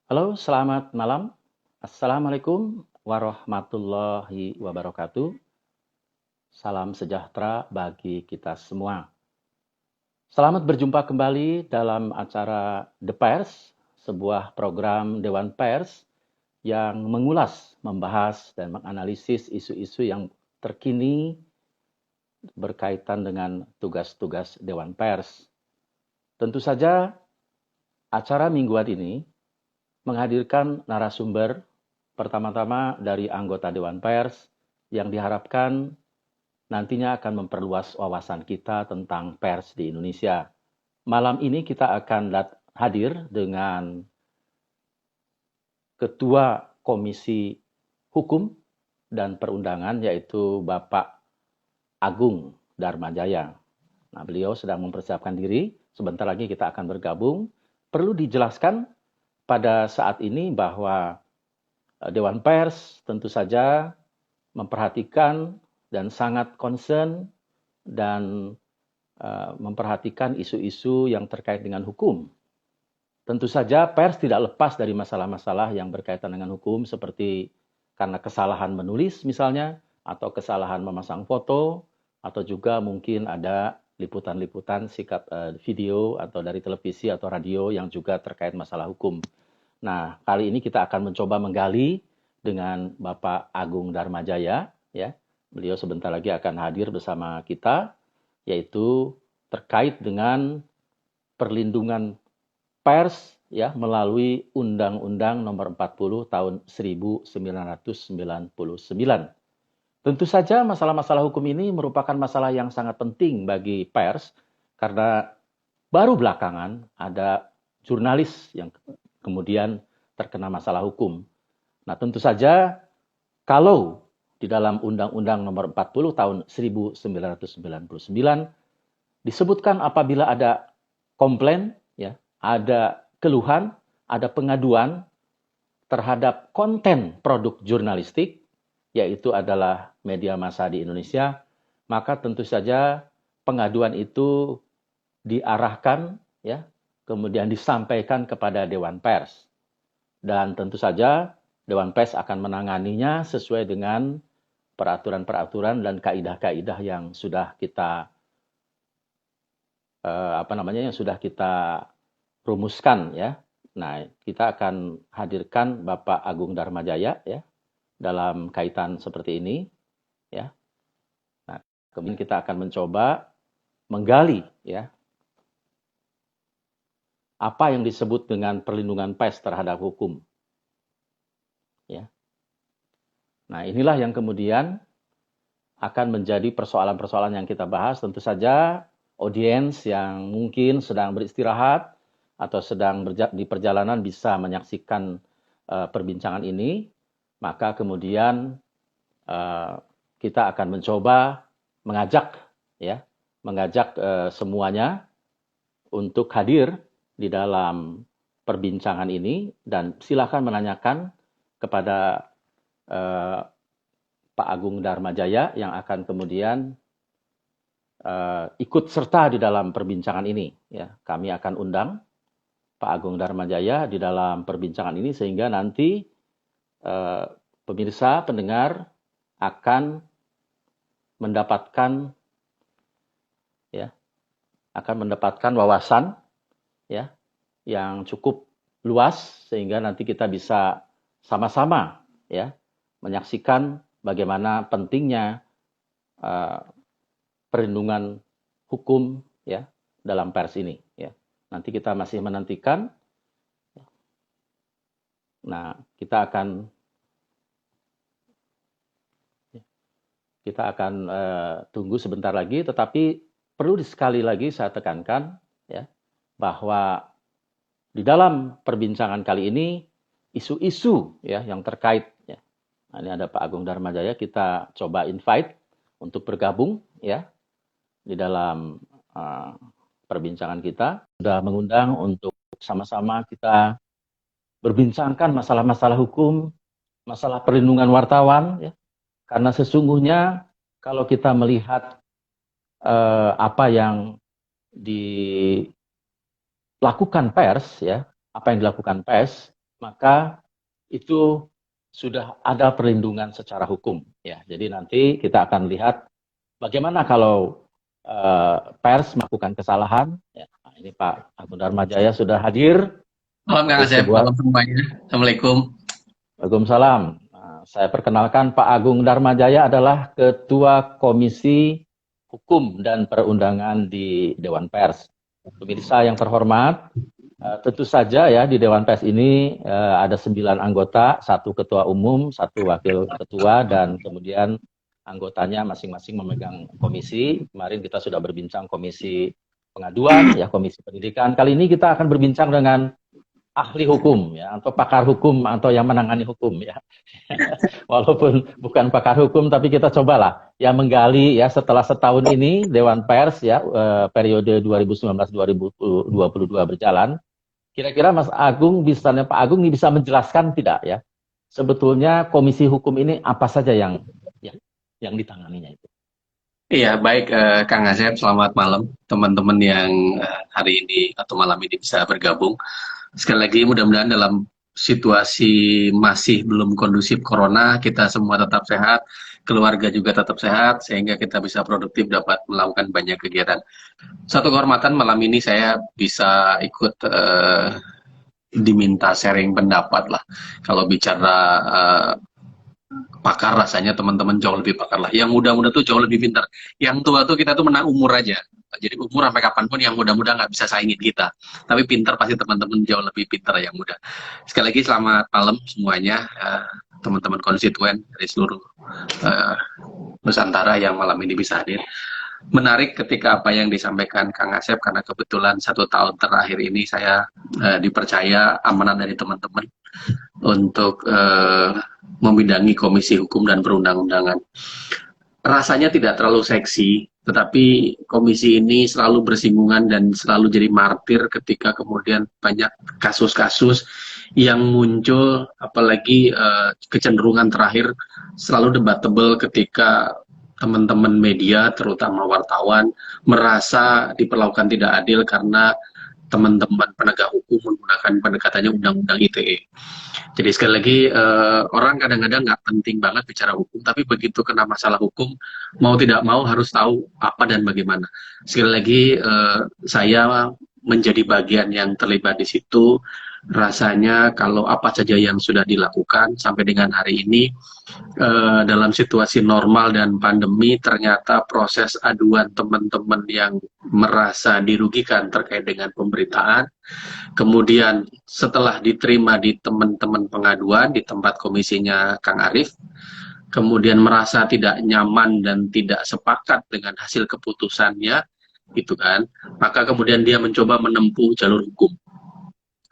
Halo, selamat malam. Assalamualaikum warahmatullahi wabarakatuh. Salam sejahtera bagi kita semua. Selamat berjumpa kembali dalam acara The Pers, sebuah program Dewan Pers yang mengulas, membahas, dan menganalisis isu-isu yang terkini berkaitan dengan tugas-tugas Dewan Pers. Tentu saja, acara mingguan ini menghadirkan narasumber pertama-tama dari anggota Dewan Pers yang diharapkan nantinya akan memperluas wawasan kita tentang pers di Indonesia. Malam ini kita akan hadir dengan Ketua Komisi Hukum dan Perundangan, yaitu Bapak Agung Darmajaya. Nah, beliau sedang mempersiapkan diri, sebentar lagi kita akan bergabung. Perlu dijelaskan pada saat ini bahwa Dewan Pers tentu saja memperhatikan dan sangat concern dan memperhatikan isu-isu yang terkait dengan hukum. Tentu saja pers tidak lepas dari masalah-masalah yang berkaitan dengan hukum seperti karena kesalahan menulis misalnya, atau kesalahan memasang foto, atau juga mungkin ada liputan-liputan sikap video atau dari televisi atau radio yang juga terkait masalah hukum. Nah, kali ini kita akan mencoba menggali dengan Bapak Agung Darmajaya, ya. Beliau sebentar lagi akan hadir bersama kita, yaitu terkait dengan perlindungan pers, ya, melalui Undang-Undang Nomor 40 Tahun 1999. Tentu saja masalah-masalah hukum ini merupakan masalah yang sangat penting bagi pers karena baru belakangan ada jurnalis yang kemudian terkena masalah hukum. Nah, tentu saja kalau di dalam Undang-Undang Nomor 40 Tahun 1999 disebutkan apabila ada komplain, ya, ada keluhan, ada pengaduan terhadap konten produk jurnalistik, yaitu adalah media massa di Indonesia, maka tentu saja pengaduan itu diarahkan, ya, kemudian disampaikan kepada Dewan Pers. Dan tentu saja Dewan Pers akan menanganinya sesuai dengan peraturan-peraturan dan kaidah-kaidah yang sudah kita yang sudah kita rumuskan, ya. Nah, kita akan hadirkan Bapak Agung Darmajaya, ya, dalam kaitan seperti ini, ya. Nah, kemudian kita akan mencoba menggali, ya, apa yang disebut dengan perlindungan pers terhadap hukum, ya. Nah, inilah yang kemudian akan menjadi persoalan-persoalan yang kita bahas. Tentu saja audiens yang mungkin sedang beristirahat atau sedang di perjalanan bisa menyaksikan perbincangan ini, maka kemudian kita akan mencoba mengajak, ya, semuanya untuk hadir di dalam perbincangan ini dan silakan menanyakan kepada Pak Agung Darmajaya yang akan kemudian ikut serta di dalam perbincangan ini. Ya, kami akan undang Pak Agung Darmajaya di dalam perbincangan ini sehingga nanti pemirsa, pendengar akan mendapatkan, ya, wawasan, ya, yang cukup luas sehingga nanti kita bisa sama-sama, ya, menyaksikan bagaimana pentingnya perlindungan hukum, ya, dalam pers ini, ya. Nanti kita masih menantikan. Nah, kita akan tunggu sebentar lagi, tetapi perlu sekali lagi saya tekankan, ya, bahwa di dalam perbincangan kali ini isu-isu, ya, yang terkait, ya. Nah, ini ada Pak Agung Darmajaya, kita coba invite untuk bergabung, ya, di dalam perbincangan kita. Sudah mengundang untuk sama-sama kita berbincangkan masalah-masalah hukum, masalah perlindungan wartawan, ya. Karena sesungguhnya kalau kita melihat apa yang dilakukan pers, ya, apa yang dilakukan pers maka itu sudah ada perlindungan secara hukum. Ya, jadi nanti kita akan lihat bagaimana kalau pers melakukan kesalahan. Ya, nah, ini Pak Agung Darmajaya sudah hadir. Malam Kang Itu Asep, sebuah malam semuanya. Assalamualaikum. Waalaikumsalam. Nah, saya perkenalkan Pak Agung Darmajaya adalah Ketua Komisi Hukum dan Perundangan di Dewan Pers. Pemirsa yang terhormat, tentu saja ya di Dewan Pers ini ada 9 anggota, 1 ketua umum, 1 wakil ketua, dan kemudian anggotanya masing-masing memegang komisi. Kemarin kita sudah berbincang komisi pengaduan, ya komisi pendidikan. Kali ini kita akan berbincang dengan ahli hukum ya, atau pakar hukum atau yang menangani hukum ya. Walaupun bukan pakar hukum, tapi kita cobalah ya menggali ya setelah setahun ini Dewan Pers ya periode 2019-2022 berjalan. Kira-kira Mas Agung Pak Agung ini bisa menjelaskan tidak ya sebetulnya Komisi Hukum ini apa saja yang ditanganinya itu? Iya, baik Kang Asep, selamat malam teman-teman yang hari ini atau malam ini bisa bergabung. Sekali lagi mudah-mudahan dalam situasi masih belum kondusif corona, kita semua tetap sehat, keluarga juga tetap sehat, sehingga kita bisa produktif dapat melakukan banyak kegiatan. Satu kehormatan malam ini saya bisa ikut diminta sharing pendapat lah. Kalau bicara pakar rasanya teman-teman jauh lebih pakar lah. Yang muda-muda tuh jauh lebih pintar. Yang tua tuh kita tuh menang umur aja. Jadi umur sampai kapanpun yang muda-muda nggak bisa saingin kita. Tapi pintar pasti teman-teman jauh lebih pintar yang muda. Sekali lagi selamat malam semuanya, teman-teman konstituen dari seluruh Nusantara yang malam ini bisa hadir. Menarik ketika apa yang disampaikan Kang Asep, karena kebetulan 1 tahun terakhir ini saya dipercaya amanah dari teman-teman untuk membidangi Komisi Hukum dan Perundang-undangan. Rasanya tidak terlalu seksi, tetapi komisi ini selalu bersinggungan dan selalu jadi martir ketika kemudian banyak kasus-kasus yang muncul, apalagi kecenderungan terakhir selalu debatable ketika teman-teman media, terutama wartawan, merasa diperlakukan tidak adil karena teman-teman penegak hukum menggunakan pendekatannya undang-undang ITE. Jadi sekali lagi orang kadang-kadang nggak penting banget bicara hukum, tapi begitu kena masalah hukum, mau tidak mau harus tahu apa dan bagaimana. Sekali lagi saya menjadi bagian yang terlibat di situ. Rasanya kalau apa saja yang sudah dilakukan sampai dengan hari ini dalam situasi normal dan pandemi, ternyata proses aduan teman-teman yang merasa dirugikan terkait dengan pemberitaan, kemudian setelah diterima di teman-teman pengaduan di tempat komisinya Kang Arief, kemudian merasa tidak nyaman dan tidak sepakat dengan hasil keputusannya, gitu kan, maka kemudian dia mencoba menempuh jalur hukum.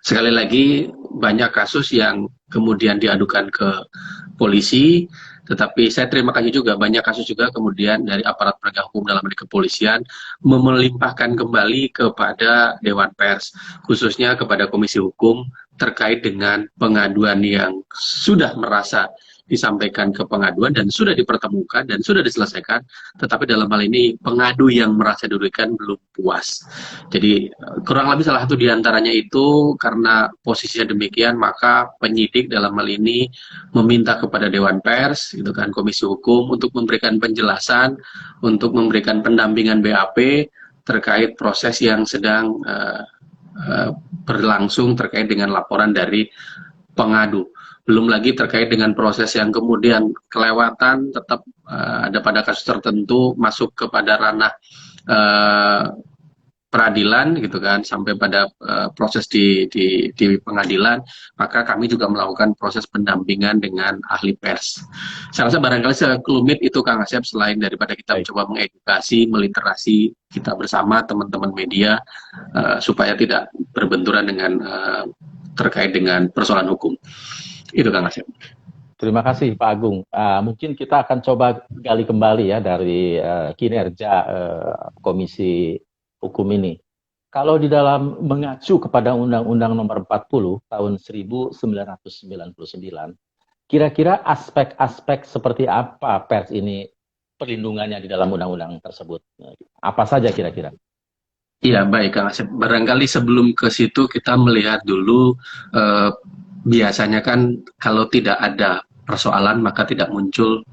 Sekali lagi banyak kasus yang kemudian diadukan ke polisi, tetapi saya terima kasih juga banyak kasus juga kemudian dari aparat penegak hukum dalam hal kepolisian melimpahkan kembali kepada Dewan Pers, khususnya kepada Komisi Hukum terkait dengan pengaduan yang sudah merasa disampaikan ke pengaduan dan sudah dipertemukan dan sudah diselesaikan, tetapi dalam hal ini pengadu yang merasa dirugikan belum puas. Jadi kurang lebih salah satu diantaranya itu karena posisinya demikian, maka penyidik dalam hal ini meminta kepada Dewan Pers, gitu kan, Komisi Hukum untuk memberikan penjelasan, untuk memberikan pendampingan BAP terkait proses yang sedang berlangsung terkait dengan laporan dari pengadu. Belum lagi terkait dengan proses yang kemudian kelewatan, tetap ada pada kasus tertentu masuk kepada ranah peradilan, gitu kan, sampai pada proses di pengadilan, maka kami juga melakukan proses pendampingan dengan ahli pers. Saya rasa barangkali sekelumit itu Kang Asep, selain daripada kita mencoba mengedukasi, meliterasi kita bersama teman-teman media supaya tidak berbenturan dengan terkait dengan persoalan hukum. Itu Kang Asep. Terima kasih Pak Agung. Mungkin kita akan coba gali kembali ya dari kinerja Komisi Hukum ini. Kalau di dalam mengacu kepada Undang-Undang Nomor 40 tahun 1999, kira-kira aspek-aspek seperti apa pers ini perlindungannya di dalam undang-undang tersebut? Apa saja kira-kira? Iya, baik Kang Asep. Barangkali sebelum ke situ kita melihat dulu biasanya kan kalau tidak ada persoalan maka tidak muncul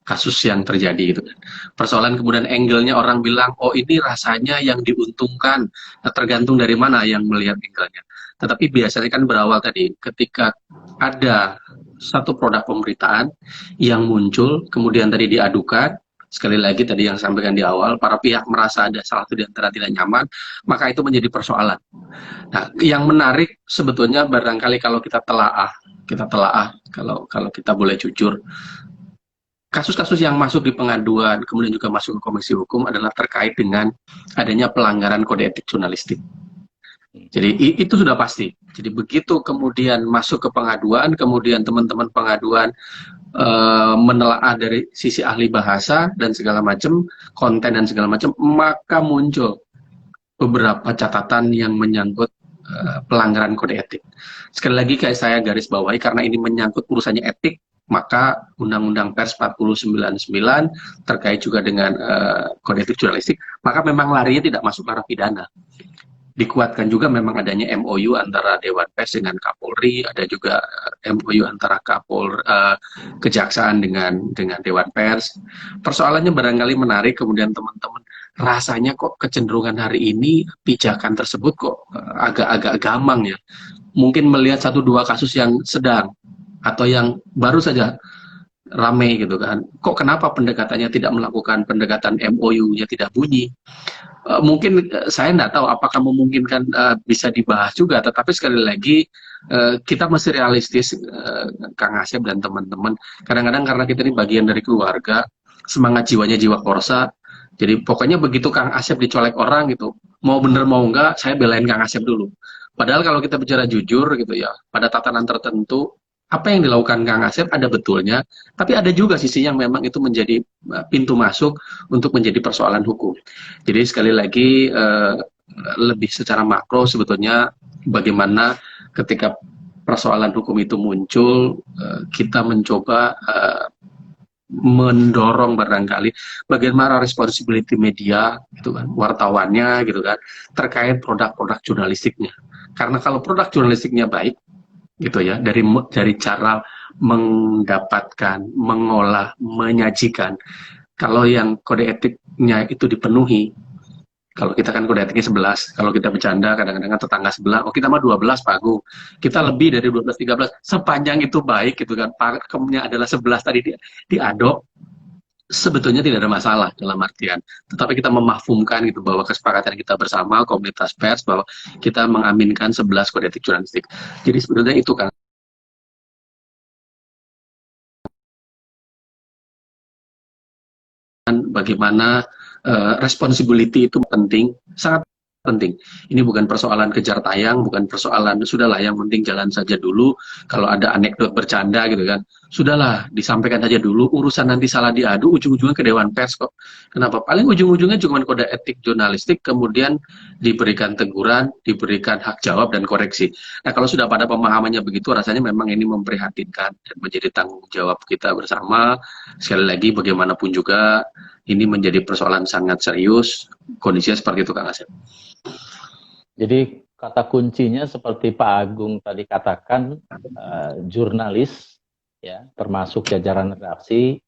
kasus yang terjadi gitu kan. Persoalan kemudian angle-nya orang bilang, oh ini rasanya yang diuntungkan, nah, tergantung dari mana yang melihat angle-nya. Tetapi biasanya kan berawal tadi, ketika ada satu produk pemberitaan yang muncul, kemudian tadi diadukan, sekali lagi tadi yang sampaikan di awal, para pihak merasa ada salah satu di antara tidak nyaman, maka itu menjadi persoalan. Nah, yang menarik sebetulnya barangkali kalau kita telaah kalau kita boleh jujur, kasus-kasus yang masuk di pengaduan, kemudian juga masuk ke Komisi Hukum adalah terkait dengan adanya pelanggaran kode etik jurnalistik. Jadi itu sudah pasti. Jadi begitu kemudian masuk ke pengaduan, kemudian teman-teman pengaduan menelaah dari sisi ahli bahasa dan segala macam, konten dan segala macam, maka muncul beberapa catatan yang menyangkut pelanggaran kode etik. Sekali lagi kayak saya garis bawahi, karena ini menyangkut urusannya etik, maka Undang-Undang Pers 4099 terkait juga dengan kode etik jurnalistik, maka memang larinya tidak masuk ke arah pidana. Dikuatkan juga memang adanya MOU antara Dewan Pers dengan Kapolri, ada juga MOU antara Kejaksaan dengan Dewan Pers. Persoalannya barangkali menarik, kemudian teman-teman rasanya kok kecenderungan hari ini pijakan tersebut kok agak-agak gamang ya. Mungkin melihat satu dua kasus yang sedang atau yang baru saja ramai gitu kan. Kok kenapa pendekatannya tidak melakukan pendekatan MOU-nya tidak bunyi? Mungkin saya nggak tahu apakah memungkinkan bisa dibahas juga, tetapi sekali lagi kita masih realistis, Kang Asep dan teman-teman. Kadang-kadang karena kita ini bagian dari keluarga, semangat jiwanya jiwa korsa, jadi pokoknya begitu Kang Asep dicolek orang gitu, mau bener mau enggak, saya belain Kang Asep dulu. Padahal kalau kita bicara jujur gitu ya, pada tatanan tertentu, apa yang dilakukan Kang Asep ada betulnya, tapi ada juga sisi yang memang itu menjadi pintu masuk untuk menjadi persoalan hukum. Jadi sekali lagi lebih secara makro sebetulnya bagaimana ketika persoalan hukum itu muncul, kita mencoba mendorong barangkali bagaimana responsibility media gitu kan, wartawannya gitu kan, terkait produk-produk jurnalistiknya. Karena kalau produk jurnalistiknya baik gitu ya, dari cara mendapatkan, mengolah, menyajikan. Kalau yang kode etiknya itu dipenuhi, kalau kita kan kode etiknya 11, kalau kita bercanda kadang-kadang tetangga sebelah, oh kita mah 12 Pak Agung, kita lebih dari 12, 13, sepanjang itu baik gitu kan, pakemnya adalah 11 tadi diadop, sebetulnya tidak ada masalah dalam artian, tetapi kita memahfumkan gitu bahwa kesepakatan kita bersama komunitas pers bahwa kita mengaminkan 11 kode etik jurnalistik. Jadi sebenarnya itu kan bagaimana responsibility itu penting, sangat penting. Ini bukan persoalan kejar tayang, bukan persoalan sudahlah yang penting jalan saja dulu. Kalau ada anekdot bercanda gitu kan, sudahlah disampaikan saja dulu. Urusan nanti salah diadu, ujung-ujungnya ke Dewan Pers kok. Kenapa? Paling ujung-ujungnya cuma kode etik jurnalistik, kemudian diberikan teguran, diberikan hak jawab dan koreksi. Nah kalau sudah pada pemahamannya begitu, rasanya memang ini memprihatinkan dan menjadi tanggung jawab kita bersama. Sekali lagi bagaimanapun juga ini menjadi persoalan sangat serius. Kondisinya seperti itu Kang Asep. Jadi kata kuncinya seperti Pak Agung tadi katakan, jurnalis ya, termasuk jajaran redaksi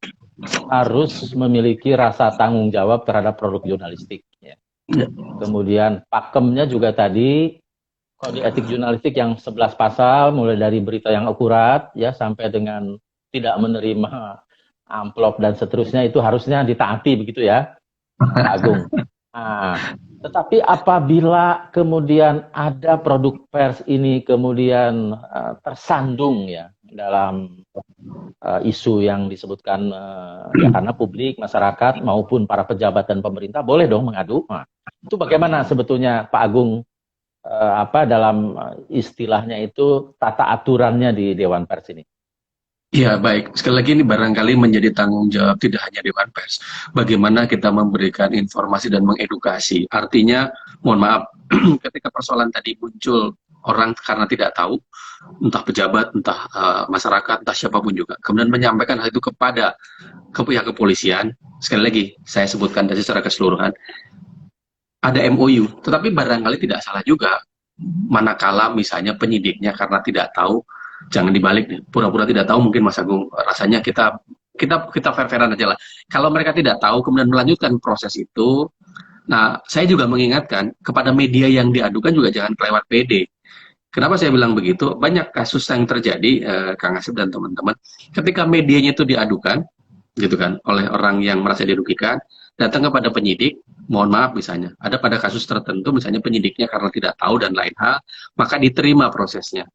harus memiliki rasa tanggung jawab terhadap produk jurnalistik ya. Kemudian pakemnya juga tadi kode etik jurnalistik yang 11 pasal, mulai dari berita yang akurat ya sampai dengan tidak menerima amplop dan seterusnya, itu harusnya ditaati begitu ya Pak Agung. Nah, tetapi apabila kemudian ada produk pers ini kemudian tersandung ya dalam isu yang disebutkan ya, karena publik, masyarakat maupun para pejabat dan pemerintah boleh dong mengadu. Nah, itu bagaimana sebetulnya Pak Agung, dalam istilahnya itu tata aturannya di Dewan Pers ini? Ya baik, sekali lagi ini barangkali menjadi tanggung jawab tidak hanya Dewan Pers. Bagaimana kita memberikan informasi dan mengedukasi. Artinya, mohon maaf, ketika persoalan tadi muncul, orang karena tidak tahu, entah pejabat, entah masyarakat, entah siapapun juga, kemudian menyampaikan hal itu kepada pihak kepolisian. Sekali lagi, saya sebutkan dari secara keseluruhan, ada MOU, tetapi barangkali tidak salah juga, manakala misalnya penyidiknya karena tidak tahu, Jangan dibalik nih, pura-pura tidak tahu mungkin Mas Agung. Rasanya kita fair-fairan aja lah. Kalau mereka tidak tahu kemudian melanjutkan proses itu, nah saya juga mengingatkan kepada media yang diadukan juga jangan kelewat PD. Kenapa saya bilang begitu? Banyak kasus yang terjadi, Kang Asep dan teman-teman, ketika medianya itu diadukan, gitu kan, oleh orang yang merasa dirugikan, datang kepada penyidik, mohon maaf misalnya, ada pada kasus tertentu, misalnya penyidiknya karena tidak tahu dan lain hal, maka diterima prosesnya.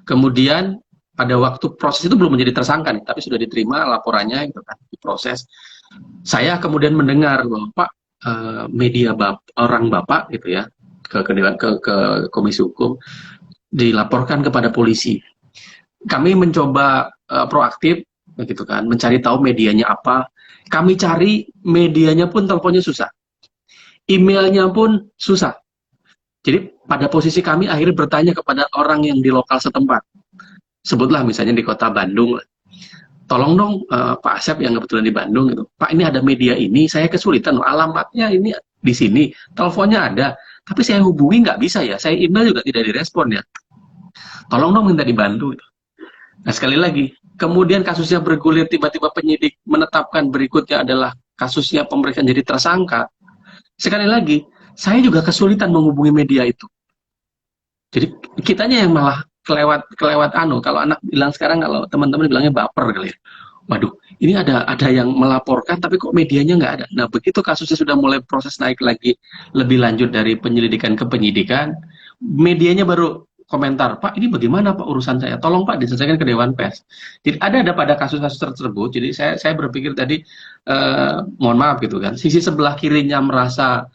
Kemudian pada waktu proses itu belum menjadi tersangka nih, tapi sudah diterima laporannya, gitu kan, diproses. Saya kemudian mendengar bahwa Pak, orang Bapak gitu ya, ke Komisi Hukum, dilaporkan kepada polisi. Kami mencoba proaktif, begitu kan, mencari tahu medianya apa. Kami cari medianya pun teleponnya susah, emailnya pun susah. Jadi pada posisi kami akhirnya bertanya kepada orang yang di lokal setempat. Sebutlah misalnya di kota Bandung, tolong dong Pak Asep yang kebetulan di Bandung gitu. Pak, ini ada media ini, saya kesulitan, alamatnya ini di sini, teleponnya ada, tapi saya hubungi nggak bisa ya, saya email juga tidak direspon ya. Tolong dong minta dibantu. Nah sekali lagi, kemudian kasusnya bergulir, tiba-tiba penyidik menetapkan berikutnya adalah kasusnya pemeriksaan jadi tersangka. Sekali lagi, saya juga kesulitan menghubungi media itu. Jadi kitanya yang malah kelewat anu. Kalau anak bilang sekarang, kalau teman-teman bilangnya baper kali ya. Waduh, ini ada yang melaporkan tapi kok medianya nggak ada. Nah begitu kasusnya sudah mulai proses naik lagi lebih lanjut dari penyelidikan ke penyidikan, medianya baru komentar, Pak ini bagaimana Pak urusan saya, tolong Pak diselesaikan ke Dewan Pers. Jadi ada pada kasus-kasus tersebut. Jadi saya berpikir tadi, mohon maaf gitu kan, sisi sebelah kirinya merasa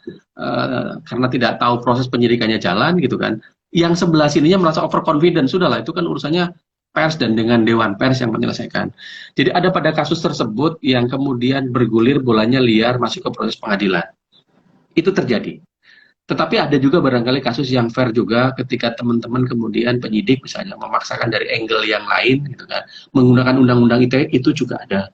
karena tidak tahu proses penyidikannya jalan gitu kan, yang sebelah sininya merasa overconfident, sudahlah itu kan urusannya pers dan dengan Dewan Pers yang menyelesaikan. Jadi ada pada kasus tersebut yang kemudian bergulir, bolanya liar masuk ke proses pengadilan. Itu terjadi. Tetapi ada juga barangkali kasus yang fair juga ketika teman-teman kemudian penyidik misalnya memaksakan dari angle yang lain gitu kan, menggunakan undang-undang ITE, itu juga ada.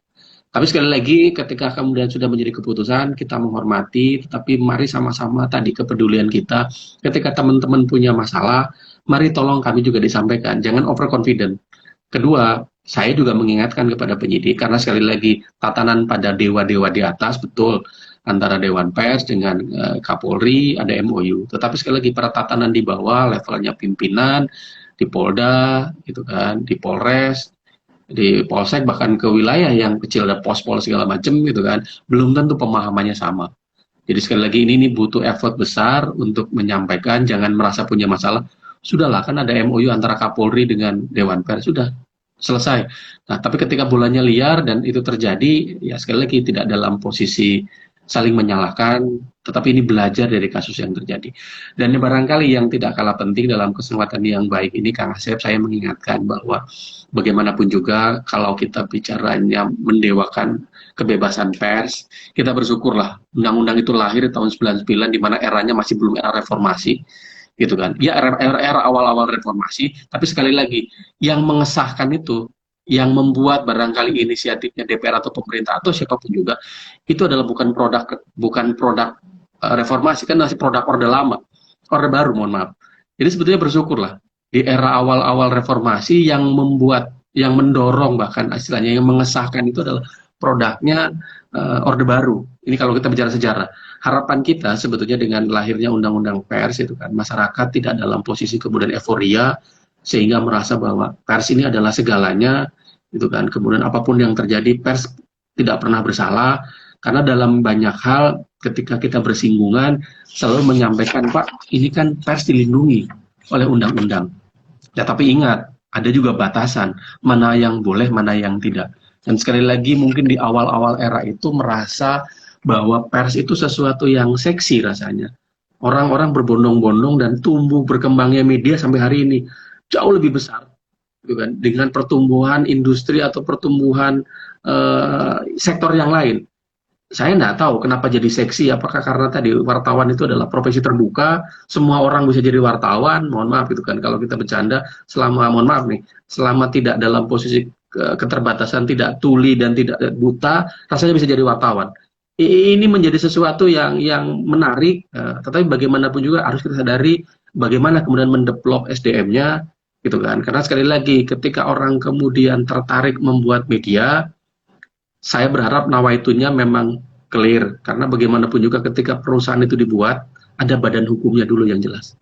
Tapi sekali lagi ketika kemudian sudah menjadi keputusan, kita menghormati, tetapi mari sama-sama tadi kepedulian kita, ketika teman-teman punya masalah, mari tolong kami juga disampaikan, jangan overconfident. Kedua, saya juga mengingatkan kepada penyidik, karena sekali lagi tatanan pada dewa-dewa di atas, betul, antara Dewan Pers dengan Kapolri ada MOU. Tetapi sekali lagi pada tatanan di bawah, levelnya pimpinan, di Polda, gitu kan, di Polres, di Polsek, bahkan ke wilayah yang kecil ada pos-pol segala macam gitu kan, belum tentu pemahamannya sama. Jadi sekali lagi ini butuh effort besar untuk menyampaikan, jangan merasa punya masalah. Sudahlah, kan ada MOU antara Kapolri dengan Dewan Pers, sudah selesai. Nah, tapi ketika bolanya liar dan itu terjadi, ya sekali lagi tidak dalam posisi saling menyalahkan, tetapi ini belajar dari kasus yang terjadi. Dan barangkali yang tidak kalah penting dalam kesempatan yang baik ini, Kang Asep, saya mengingatkan bahwa bagaimanapun juga kalau kita bicaranya mendewakan kebebasan pers, kita bersyukurlah undang-undang itu lahir di tahun 99 di mana eranya masih belum era reformasi, gitu kan. Ya era awal-awal reformasi, tapi sekali lagi yang mengesahkan itu, yang membuat barangkali inisiatifnya DPR atau pemerintah atau siapapun juga, itu adalah bukan produk reformasi, kan masih produk orde lama, orde baru, mohon maaf. Jadi sebetulnya bersyukurlah di era awal-awal reformasi yang membuat, yang mendorong bahkan istilahnya yang mengesahkan itu adalah produknya orde baru. Ini kalau kita bicara sejarah. Harapan kita sebetulnya dengan lahirnya undang-undang pers itu kan, masyarakat tidak dalam posisi kemudian euforia sehingga merasa bahwa pers ini adalah segalanya, gitu kan. Kemudian apapun yang terjadi pers tidak pernah bersalah, karena dalam banyak hal ketika kita bersinggungan selalu menyampaikan, Pak, ini kan pers dilindungi oleh undang-undang. Ya, tapi ingat, ada juga batasan, mana yang boleh, mana yang tidak. Dan sekali lagi mungkin di awal-awal era itu merasa bahwa pers itu sesuatu yang seksi rasanya. Orang-orang berbondong-bondong dan tumbuh berkembangnya media sampai hari ini jauh lebih besar, gitu kan, dengan pertumbuhan industri atau pertumbuhan sektor yang lain. Saya nggak tahu kenapa jadi seksi, apakah karena tadi wartawan itu adalah profesi terbuka, semua orang bisa jadi wartawan, mohon maaf gitu kan, kalau kita bercanda, selama, mohon maaf nih, selama tidak dalam posisi keterbatasan, tidak tuli dan tidak buta, rasanya bisa jadi wartawan. Ini menjadi sesuatu yang menarik, tetapi bagaimanapun juga harus kita sadari bagaimana kemudian mendevelop SDM-nya, gitu kan. Karena sekali lagi ketika orang kemudian tertarik membuat media, saya berharap nawaitunya memang clear, karena bagaimanapun juga ketika perusahaan itu dibuat, ada badan hukumnya dulu yang jelas,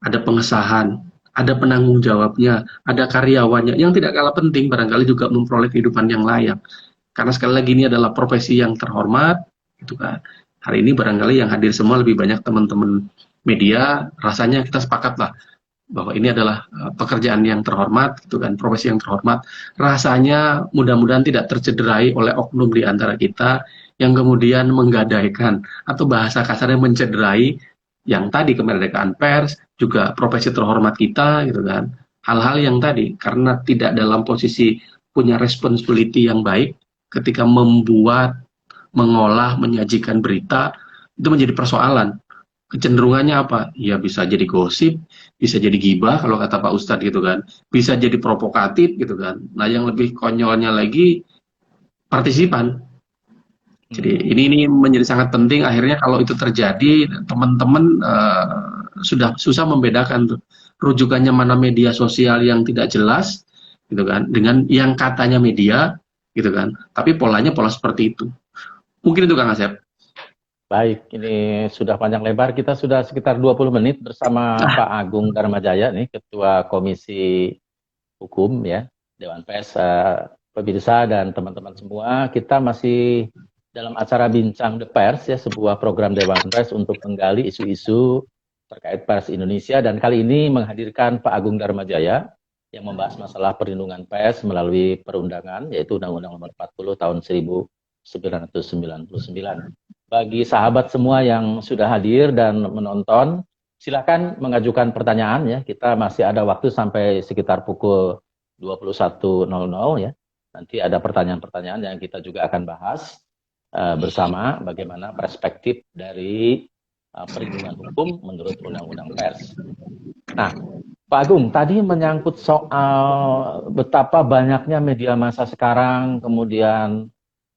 ada pengesahan, ada penanggung jawabnya, ada karyawannya, yang tidak kalah penting barangkali juga memperoleh kehidupan yang layak. Karena sekali lagi ini adalah profesi yang terhormat, gitu kan. Hari ini barangkali yang hadir semua lebih banyak teman-teman media, rasanya kita sepakat lah bahwa ini adalah pekerjaan yang terhormat, gitu kan, profesi yang terhormat. Rasanya mudah-mudahan tidak tercederai oleh oknum di antara kita yang kemudian menggadaikan atau bahasa kasarnya mencederai yang tadi kemerdekaan pers, juga profesi terhormat kita, gitu kan. Hal-hal yang tadi karena tidak dalam posisi punya responsibility yang baik ketika membuat, mengolah, menyajikan berita, itu menjadi persoalan. Kecenderungannya apa? Ya bisa jadi gosip, bisa jadi gibah kalau kata Pak Ustadz gitu kan, bisa jadi provokatif gitu kan. Nah yang lebih konyolnya lagi partisipan. Jadi ini menjadi sangat penting. Akhirnya kalau itu terjadi, teman-teman sudah susah membedakan tuh rujukannya mana media sosial yang tidak jelas, gitu kan, dengan yang katanya media, gitu kan. Tapi polanya pola seperti itu. Mungkin itu Kang Asep. Baik, ini sudah panjang lebar. Kita sudah sekitar 20 menit bersama Pak Agung Darmajaya nih, Ketua Komisi Hukum ya, Dewan Pers, pemirsa dan teman-teman semua. Kita masih dalam acara Bincang The Pers ya, sebuah program Dewan Pers untuk menggali isu-isu terkait pers Indonesia, dan kali ini menghadirkan Pak Agung Darmajaya yang membahas masalah perlindungan pers melalui perundangan, yaitu Undang-Undang Nomor 40 tahun 1999. Bagi sahabat semua yang sudah hadir dan menonton, silakan mengajukan pertanyaan ya. Kita masih ada waktu sampai sekitar pukul 21.00 ya. Nanti ada pertanyaan-pertanyaan yang kita juga akan bahas bersama bagaimana perspektif dari perlindungan hukum menurut Undang-Undang Pers. Nah, Pak Agung, tadi menyangkut soal betapa banyaknya media massa sekarang, kemudian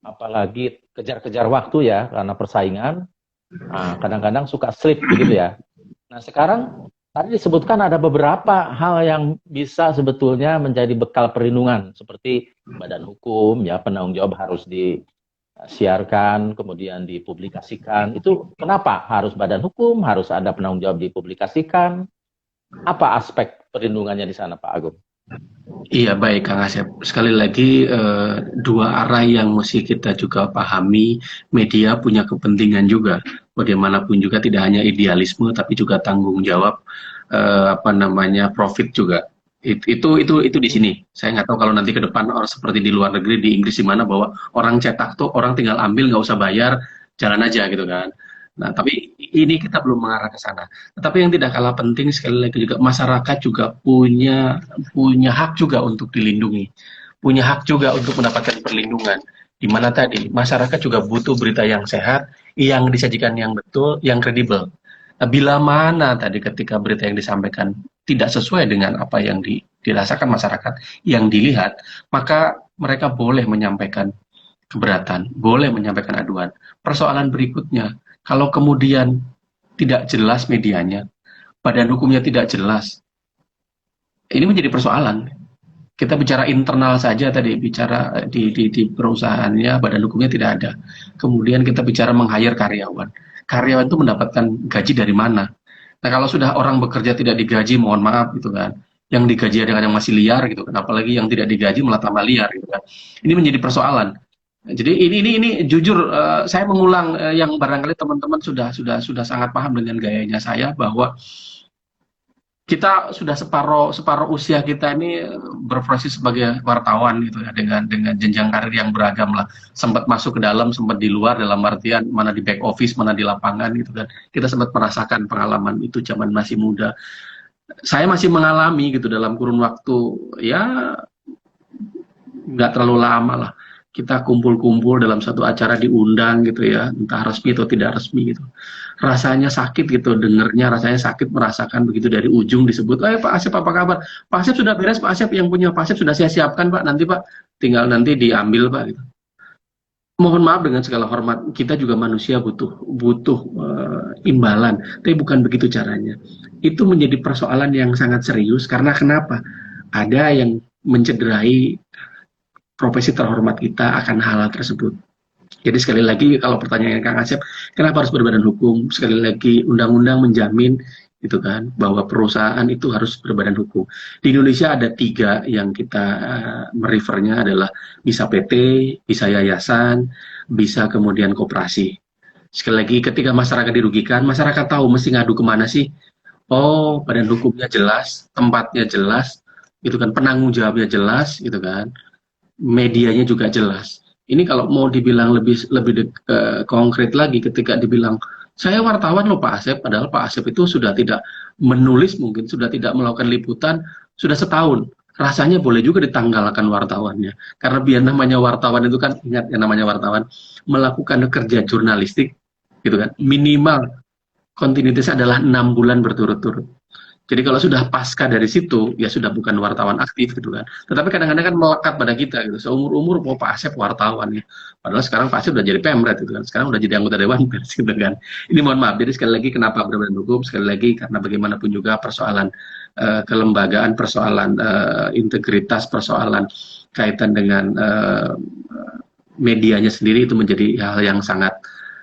apalagi kejar-kejar waktu ya, karena persaingan, kadang-kadang suka slip begitu ya. Nah sekarang, tadi disebutkan ada beberapa hal yang bisa sebetulnya menjadi bekal perlindungan, seperti badan hukum, ya penanggung jawab harus disiarkan, kemudian dipublikasikan. Itu kenapa harus badan hukum, harus ada penanggung jawab dipublikasikan? Apa aspek perlindungannya di sana Pak Agung? Iya baik Kang Asep. Sekali lagi dua arah yang mesti kita juga pahami. Media punya kepentingan juga. Bagaimanapun juga tidak hanya idealisme tapi juga tanggung jawab profit juga. Itu di sini. Saya nggak tahu kalau nanti ke depan orang seperti di luar negeri di Inggris di mana bahwa orang cetak tuh orang tinggal ambil nggak usah bayar, jalan aja gitu kan. Nah, tapi ini kita belum mengarah ke sana. Tetapi yang tidak kalah penting sekali lagi juga masyarakat juga punya hak juga untuk dilindungi, punya hak juga untuk mendapatkan perlindungan. Di mana tadi masyarakat juga butuh berita yang sehat, yang disajikan yang betul, yang kredibel. Nah, bila mana tadi ketika berita yang disampaikan tidak sesuai dengan apa yang dirasakan masyarakat, yang dilihat, maka mereka boleh menyampaikan keberatan, boleh menyampaikan aduan. Persoalan berikutnya, kalau kemudian tidak jelas medianya, badan hukumnya tidak jelas, ini menjadi persoalan. Kita bicara internal saja tadi, bicara di perusahaannya, badan hukumnya tidak ada. Kemudian kita bicara meng-hire karyawan. Karyawan itu mendapatkan gaji dari mana? Nah kalau sudah orang bekerja tidak digaji, mohon maaf gitu kan. Yang digaji kadang-kadang masih liar gitu kan. Apalagi yang tidak digaji malah tambah liar gitu kan. Ini menjadi persoalan. Jadi ini jujur saya mengulang yang barangkali teman-teman sudah sangat paham dengan gayanya saya bahwa kita sudah separuh usia kita ini berprofesi sebagai wartawan gitu ya dengan jenjang karir yang beragam lah, sempat masuk ke dalam, sempat di luar dalam artian mana di back office, mana di lapangan gitu kan. Kita sempat merasakan pengalaman itu zaman masih muda. Saya masih mengalami gitu dalam kurun waktu ya nggak terlalu lama lah. Kita kumpul-kumpul dalam satu acara diundang gitu ya, entah resmi atau tidak resmi gitu. Rasanya sakit gitu, dengernya rasanya sakit, merasakan begitu dari ujung disebut, Pak Asep apa kabar? Pak Asep sudah beres, Pak Asep yang punya Pak Asep sudah saya siapkan Pak, nanti Pak, tinggal nanti diambil Pak gitu. mohon maaf dengan segala hormat, kita juga manusia butuh butuh imbalan, tapi bukan begitu caranya. Itu menjadi persoalan yang sangat serius karena kenapa? Ada yang mencederai profesi terhormat kita akan hal tersebut. Jadi sekali lagi kalau pertanyaan Kang Asep, kenapa harus berbadan hukum? Sekali lagi undang-undang menjamin itu kan bahwa perusahaan itu harus berbadan hukum. Di Indonesia ada 3 yang kita merefernya adalah bisa PT, bisa yayasan, bisa kemudian koperasi. Sekali lagi ketika masyarakat dirugikan, masyarakat tahu mesti ngadu kemana sih? Oh, badan hukumnya jelas, tempatnya jelas, itu kan penanggung jawabnya jelas, gitu kan medianya juga jelas. Ini kalau mau dibilang lebih lebih konkret lagi ketika dibilang saya wartawan loh Pak Asep, padahal Pak Asep itu sudah tidak menulis mungkin sudah tidak melakukan liputan sudah setahun. Rasanya boleh juga ditanggalkan wartawannya. Karena biar namanya wartawan itu kan ingat yang namanya wartawan melakukan kerja jurnalistik gitu kan. Minimal kontinuitasnya adalah 6 bulan berturut-turut. Jadi kalau sudah pasca dari situ, ya sudah bukan wartawan aktif gitu kan. Tetapi kadang-kadang kan melekat pada kita gitu. Seumur-umur mau Pak Asep wartawan ya. Padahal sekarang Pak Asep udah jadi pemret gitu kan. Sekarang udah jadi anggota Dewan Pers gitu kan. Ini mohon maaf. Jadi sekali lagi kenapa berbadan hukum? Sekali lagi karena bagaimanapun juga persoalan kelembagaan, persoalan integritas, persoalan kaitan dengan medianya sendiri itu menjadi hal yang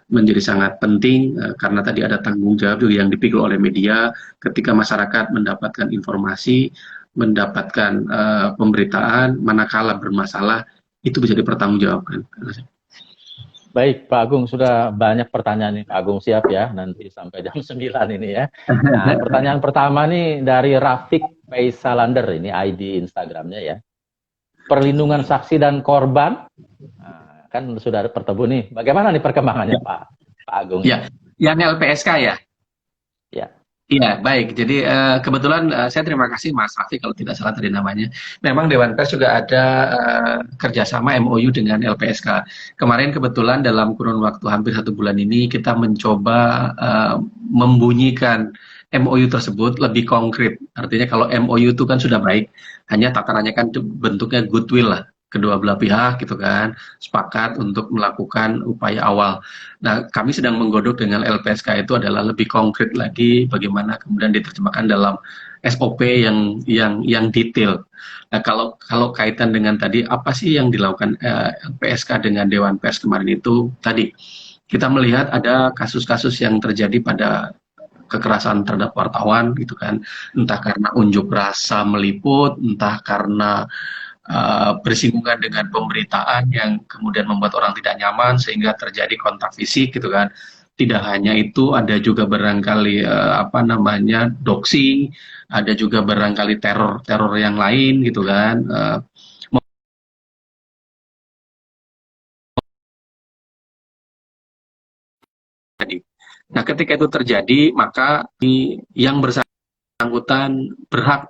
menjadi sangat penting karena tadi ada tanggung jawab juga yang dipikul oleh media ketika masyarakat mendapatkan informasi, mendapatkan pemberitaan, manakala bermasalah itu bisa dipertanggungjawabkan. Baik, Pak Agung, sudah banyak pertanyaan nih, Pak Agung siap ya, nanti sampai jam 9 ini ya. Nah, pertanyaan pertama nih dari Rafiq Faisalander, ini ID Instagramnya ya. Perlindungan saksi dan korban, nah, kan sudah bertemu nih, bagaimana nih perkembangannya Pak Agung? Ya, yang LPSK ya? Ya. Iya, baik. Jadi kebetulan saya terima kasih Mas Rafi kalau tidak salah tadi namanya. Memang Dewan Pers juga ada kerjasama MOU dengan LPSK. Kemarin kebetulan dalam kurun waktu hampir 1 bulan ini kita mencoba membunyikan MOU tersebut lebih konkret. Artinya kalau MOU itu kan sudah baik, hanya tatarannya kan bentuknya goodwill lah. Kedua belah pihak gitu kan sepakat untuk melakukan upaya awal. Nah, kami sedang menggodok dengan LPSK itu adalah lebih konkret lagi bagaimana kemudian diterjemahkan dalam SOP yang detail. Nah, kalau kaitan dengan tadi apa sih yang dilakukan LPSK dengan Dewan Pers kemarin itu tadi kita melihat ada kasus-kasus yang terjadi pada kekerasan terhadap wartawan gitu kan, entah karena unjuk rasa meliput, entah karena bersinggungan dengan pemberitaan yang kemudian membuat orang tidak nyaman sehingga terjadi kontak fisik gitu kan. Tidak hanya itu, ada juga barangkali doxing, ada juga barangkali teror yang lain gitu kan. Nah, ketika itu terjadi, maka yang bersangkutan berhak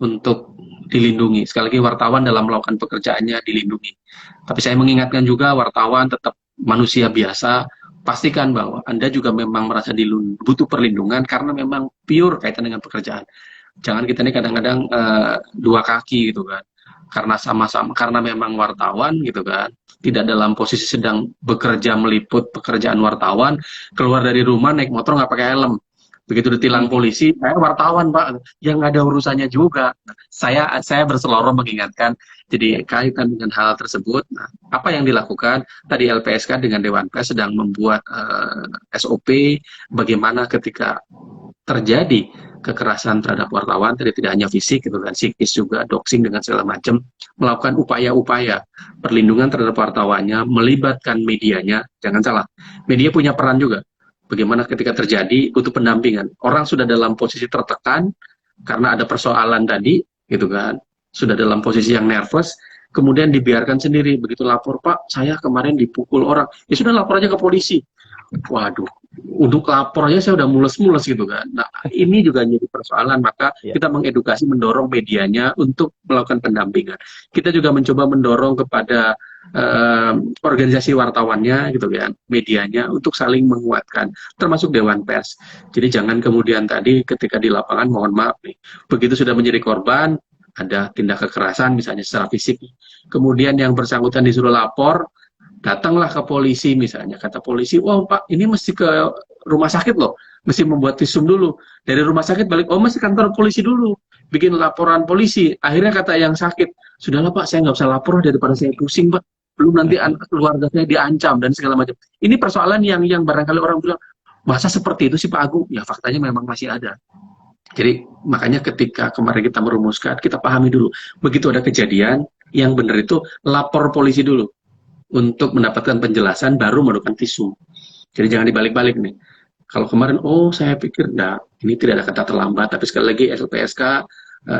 untuk dilindungi. Sekali lagi wartawan dalam melakukan pekerjaannya dilindungi. Tapi saya mengingatkan juga wartawan tetap manusia biasa, pastikan bahwa Anda juga memang merasa butuh perlindungan karena memang pure kaitan dengan pekerjaan. Jangan kita ini kadang-kadang dua kaki gitu kan. Karena sama-sama, karena memang wartawan gitu kan, tidak dalam posisi sedang bekerja meliput pekerjaan wartawan, keluar dari rumah naik motor nggak pakai helm. Begitu ditilang polisi, saya wartawan Pak, yang ada urusannya juga. Saya berseloroh mengingatkan, jadi kaitan dengan hal tersebut, nah, apa yang dilakukan, tadi LPSK dengan Dewan Pers sedang membuat SOP, bagaimana ketika terjadi kekerasan terhadap wartawan, tadi tidak hanya fisik, gitu kan, psikis juga, doxing dengan segala macam, melakukan upaya-upaya perlindungan terhadap wartawannya, melibatkan medianya, jangan salah, media punya peran juga. Bagaimana ketika terjadi butuh pendampingan. Orang sudah dalam posisi tertekan karena ada persoalan tadi, gitu kan. Sudah dalam posisi yang nervous, kemudian dibiarkan sendiri. Begitu lapor, Pak, saya kemarin dipukul orang. Ya sudah lapor aja ke polisi. Waduh, untuk lapornya saya udah mules-mules gitu kan. Nah, ini juga jadi persoalan, maka kita mengedukasi, mendorong medianya untuk melakukan pendampingan. Kita juga mencoba mendorong kepada organisasi wartawannya gitu kan, medianya untuk saling menguatkan, termasuk Dewan Pers. Jadi jangan kemudian tadi ketika di lapangan, mohon maaf nih, begitu sudah menjadi korban, ada tindak kekerasan misalnya secara fisik, kemudian yang bersangkutan disuruh lapor, Datanglah ke polisi misalnya, kata polisi, wah Pak, ini mesti ke rumah sakit loh, mesti membuat visum dulu. Dari rumah sakit balik, oh mesti kantor polisi dulu, bikin laporan polisi. Akhirnya kata yang sakit, sudahlah Pak, saya nggak usah lapor daripada saya pusing Pak. Belum nanti keluarga saya diancam dan segala macam. Ini persoalan yang barangkali orang bilang, masa seperti itu sih Pak Agung? Ya faktanya memang masih ada. Jadi makanya ketika kemarin kita merumuskan, kita pahami dulu. Begitu ada kejadian, yang benar itu lapor polisi dulu untuk mendapatkan penjelasan baru melakukan visum. Jadi jangan dibalik-balik nih. Kalau kemarin, oh saya pikir enggak, ini tidak ada kata terlambat, tapi sekali lagi LPSK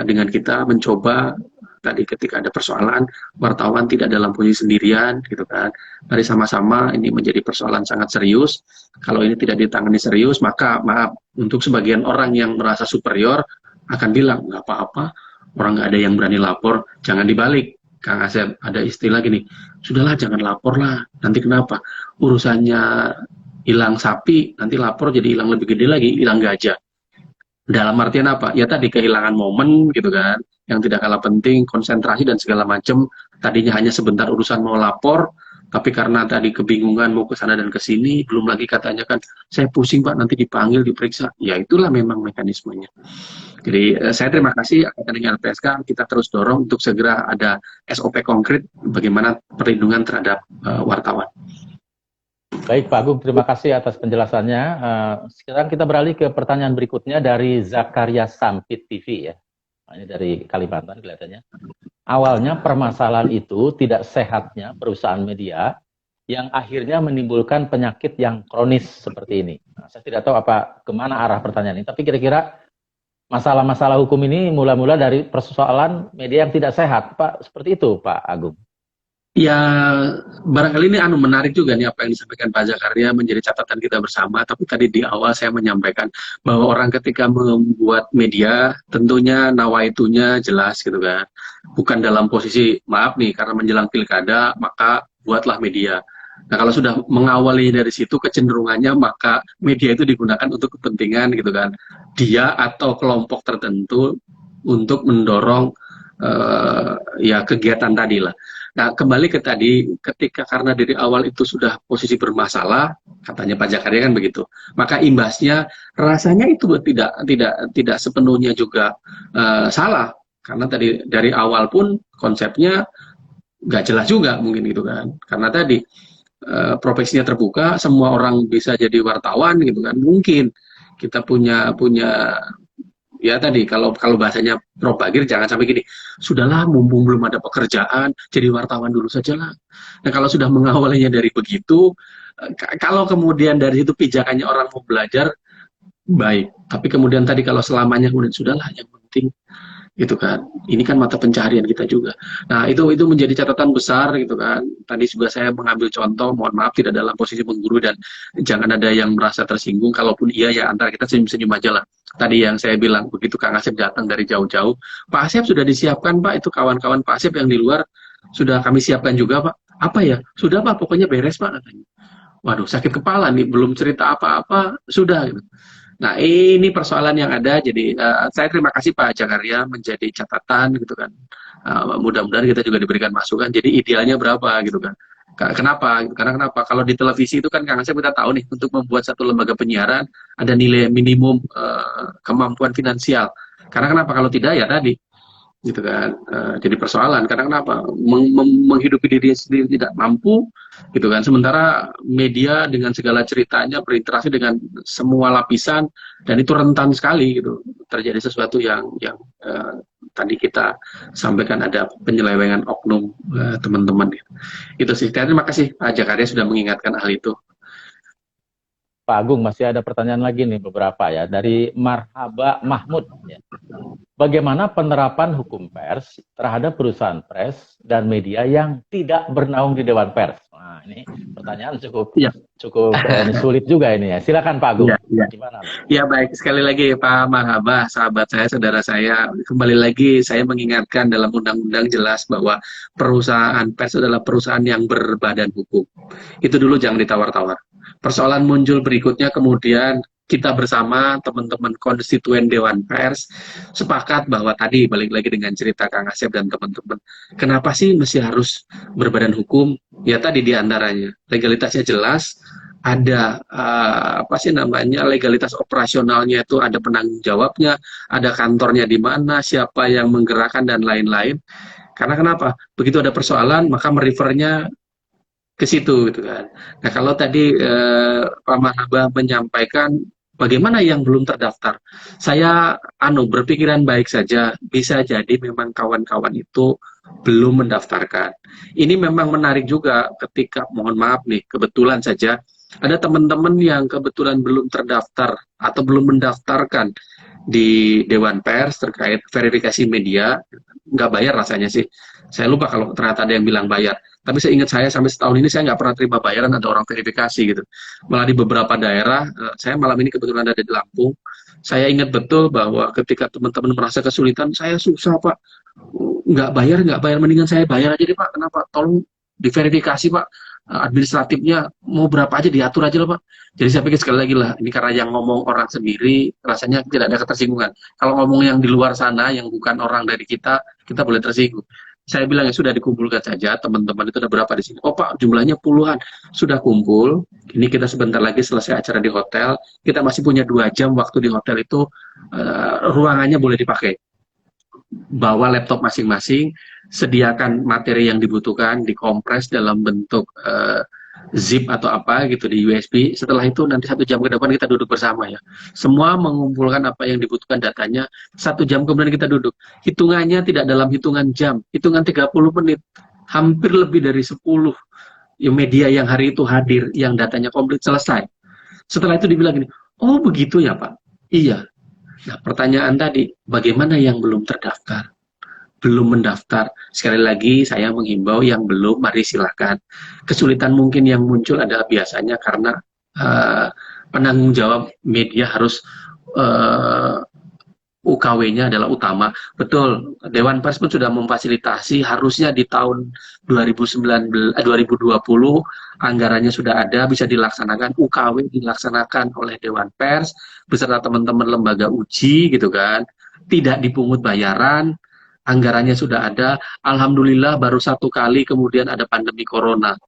dengan kita mencoba tadi ketika ada persoalan, wartawan tidak dalam posisi sendirian, gitu kan. Mari sama-sama, ini menjadi persoalan sangat serius. Kalau ini tidak ditangani serius, maka maaf, untuk sebagian orang yang merasa superior, akan bilang, nggak apa-apa, orang nggak ada yang berani lapor, jangan dibalik. Kang Asep, ada istilah gini, sudahlah jangan lapor lah, nanti kenapa? Urusannya hilang sapi, nanti lapor jadi hilang lebih gede lagi, hilang gajah. Dalam artian apa? Ya tadi kehilangan momen gitu kan, yang tidak kalah penting, konsentrasi dan segala macam. Tadinya hanya sebentar urusan mau lapor, tapi karena tadi kebingungan mau ke sana dan ke sini, belum lagi katanya kan, saya pusing Pak, nanti dipanggil, diperiksa. Ya itulah memang mekanismenya. Jadi saya terima kasih dengan LPSK, kita terus dorong untuk segera ada SOP konkret bagaimana perlindungan terhadap wartawan. Baik Pak Agung, terima kasih atas penjelasannya. Sekarang kita beralih ke pertanyaan berikutnya dari Zakaria Sampit TV ya. Ini dari Kalimantan kelihatannya. Awalnya permasalahan itu tidak sehatnya perusahaan media yang akhirnya menimbulkan penyakit yang kronis seperti ini. Nah, saya tidak tahu kemana arah pertanyaan ini, tapi kira-kira masalah-masalah hukum ini mula-mula dari persoalan media yang tidak sehat, Pak. Seperti itu, Pak Agung. Ya, barangkali ini menarik juga nih apa yang disampaikan Pak Zakaria menjadi catatan kita bersama. Tapi tadi di awal saya menyampaikan bahwa orang ketika membuat media tentunya nawaitunya jelas gitu kan. Bukan dalam posisi maaf nih karena menjelang pilkada maka buatlah media. Nah kalau sudah mengawali dari situ kecenderungannya maka media itu digunakan untuk kepentingan gitu kan. Dia atau kelompok tertentu untuk mendorong ya kegiatan tadi lah. Nah, kembali ke tadi, ketika karena dari awal itu sudah posisi bermasalah, katanya Pak Zakaria kan begitu, maka imbasnya rasanya itu tidak sepenuhnya juga salah, karena tadi dari awal pun konsepnya nggak jelas juga mungkin gitu kan, karena tadi profesinya terbuka, semua orang bisa jadi wartawan gitu kan, mungkin kita punya ya tadi kalau bahasanya propagir jangan sampai gini, sudahlah mumpung belum ada pekerjaan jadi wartawan dulu saja lah. Nah kalau sudah mengawalnya dari begitu, kalau kemudian dari itu pijakannya orang mau belajar baik, tapi kemudian tadi kalau selamanya kemudian sudahlah yang penting gitu kan, ini kan mata pencaharian kita juga. Nah itu menjadi catatan besar gitu kan. Tadi juga saya mengambil contoh, mohon maaf tidak dalam posisi mengguru dan jangan ada yang merasa tersinggung, kalaupun iya ya antara kita senyum-senyum aja lah. Tadi yang saya bilang, begitu Kang Asep datang dari jauh-jauh, Pak Asep sudah disiapkan Pak, itu kawan-kawan Pak Asep yang di luar sudah kami siapkan juga Pak. Apa ya? Sudah Pak, pokoknya beres Pak katanya. Waduh sakit kepala nih, belum cerita apa-apa sudah gitu. Nah ini persoalan yang ada, jadi saya terima kasih Pak Zakaria menjadi catatan gitu kan. Mudah-mudahan kita juga diberikan masukan. Jadi idealnya berapa gitu kan? Kenapa? Karena kenapa? Kalau di televisi itu kan Kang Asep kita tahu nih untuk membuat satu lembaga penyiaran ada nilai minimum kemampuan finansial. Karena kenapa? Kalau tidak ya tadi gitu kan, jadi persoalan. Karena kenapa? Menghidupi diri sendiri tidak mampu gitu kan, sementara media dengan segala ceritanya berinteraksi dengan semua lapisan dan itu rentan sekali gitu terjadi sesuatu yang tadi kita sampaikan ada penyelewengan oknum teman-teman gitu. Itu sih. Terima kasih Pak Zakaria sudah mengingatkan hal itu. Pak Agung, masih ada pertanyaan lagi nih beberapa ya dari Marhaba Mahmud ya. Bagaimana penerapan hukum pers terhadap perusahaan pers dan media yang tidak bernaung di Dewan Pers? Nah, ini pertanyaan cukup sulit juga ini ya. Silakan Pak Agung. Gimana? Ya baik, sekali lagi Pak Marhaba, sahabat saya, saudara saya, kembali lagi saya mengingatkan dalam undang-undang jelas bahwa perusahaan pers adalah perusahaan yang berbadan hukum. Itu dulu jangan ditawar-tawar. Persoalan muncul berikutnya kemudian kita bersama teman-teman konstituen Dewan Pers sepakat bahwa tadi balik lagi dengan cerita Kang Asep dan teman-teman, kenapa sih mesti harus berbadan hukum? Ya tadi diantaranya legalitasnya jelas, ada apa sih namanya legalitas operasionalnya itu ada penanggung jawabnya, ada kantornya di mana, siapa yang menggerakkan dan lain-lain. Karena kenapa? Begitu ada persoalan maka merefernya ke situ gitu kan. Nah kalau tadi Pak Mahaba menyampaikan bagaimana yang belum terdaftar, saya berpikiran baik saja, bisa jadi memang kawan-kawan itu belum mendaftarkan. Ini memang menarik juga ketika, mohon maaf nih, kebetulan saja ada teman-teman yang kebetulan belum terdaftar atau belum mendaftarkan di Dewan Pers terkait verifikasi media, nggak bayar rasanya sih. Saya lupa kalau ternyata ada yang bilang bayar. Tapi saya ingat saya sampai setahun ini saya nggak pernah terima bayaran ada orang verifikasi gitu. Malah di beberapa daerah, saya malam ini kebetulan ada di Lampung, saya ingat betul bahwa ketika teman-teman merasa kesulitan, saya susah Pak, nggak bayar, mendingan saya bayar aja deh Pak, kenapa? Tolong diverifikasi Pak, administratifnya mau berapa aja diatur aja lah Pak. Jadi saya pikir sekali lagi lah, ini karena yang ngomong orang sendiri, rasanya tidak ada ketersinggungan. Kalau ngomong yang di luar sana, yang bukan orang dari kita boleh tersinggung. Saya bilang ya sudah dikumpulkan saja, teman-teman itu ada berapa di sini? Oh Pak, jumlahnya puluhan. Sudah kumpul, ini kita sebentar lagi selesai acara di hotel, kita masih punya 2 jam waktu di hotel itu, ruangannya boleh dipakai. Bawa laptop masing-masing, sediakan materi yang dibutuhkan, dikompres dalam bentuk zip atau apa gitu di USB. Setelah itu nanti 1 jam ke depan kita duduk bersama ya. Semua mengumpulkan apa yang dibutuhkan datanya. 1 jam kemudian kita duduk. Hitungannya tidak dalam hitungan jam, hitungan 30 menit. Hampir lebih dari 10 media yang hari itu hadir, yang datanya komplit selesai. Setelah itu dibilang gini, oh begitu ya Pak? Iya. Nah pertanyaan tadi, bagaimana yang belum terdaftar? Belum mendaftar, sekali lagi saya menghimbau yang belum, mari silahkan. Kesulitan mungkin yang muncul adalah biasanya karena penanggung jawab media harus UKW-nya adalah utama. Betul, Dewan Pers pun sudah memfasilitasi, harusnya di tahun 2020 anggarannya sudah ada, bisa dilaksanakan, UKW dilaksanakan oleh Dewan Pers beserta teman-teman lembaga uji gitu kan, tidak dipungut bayaran, anggarannya sudah ada. Alhamdulillah baru 1 kali kemudian ada pandemi corona.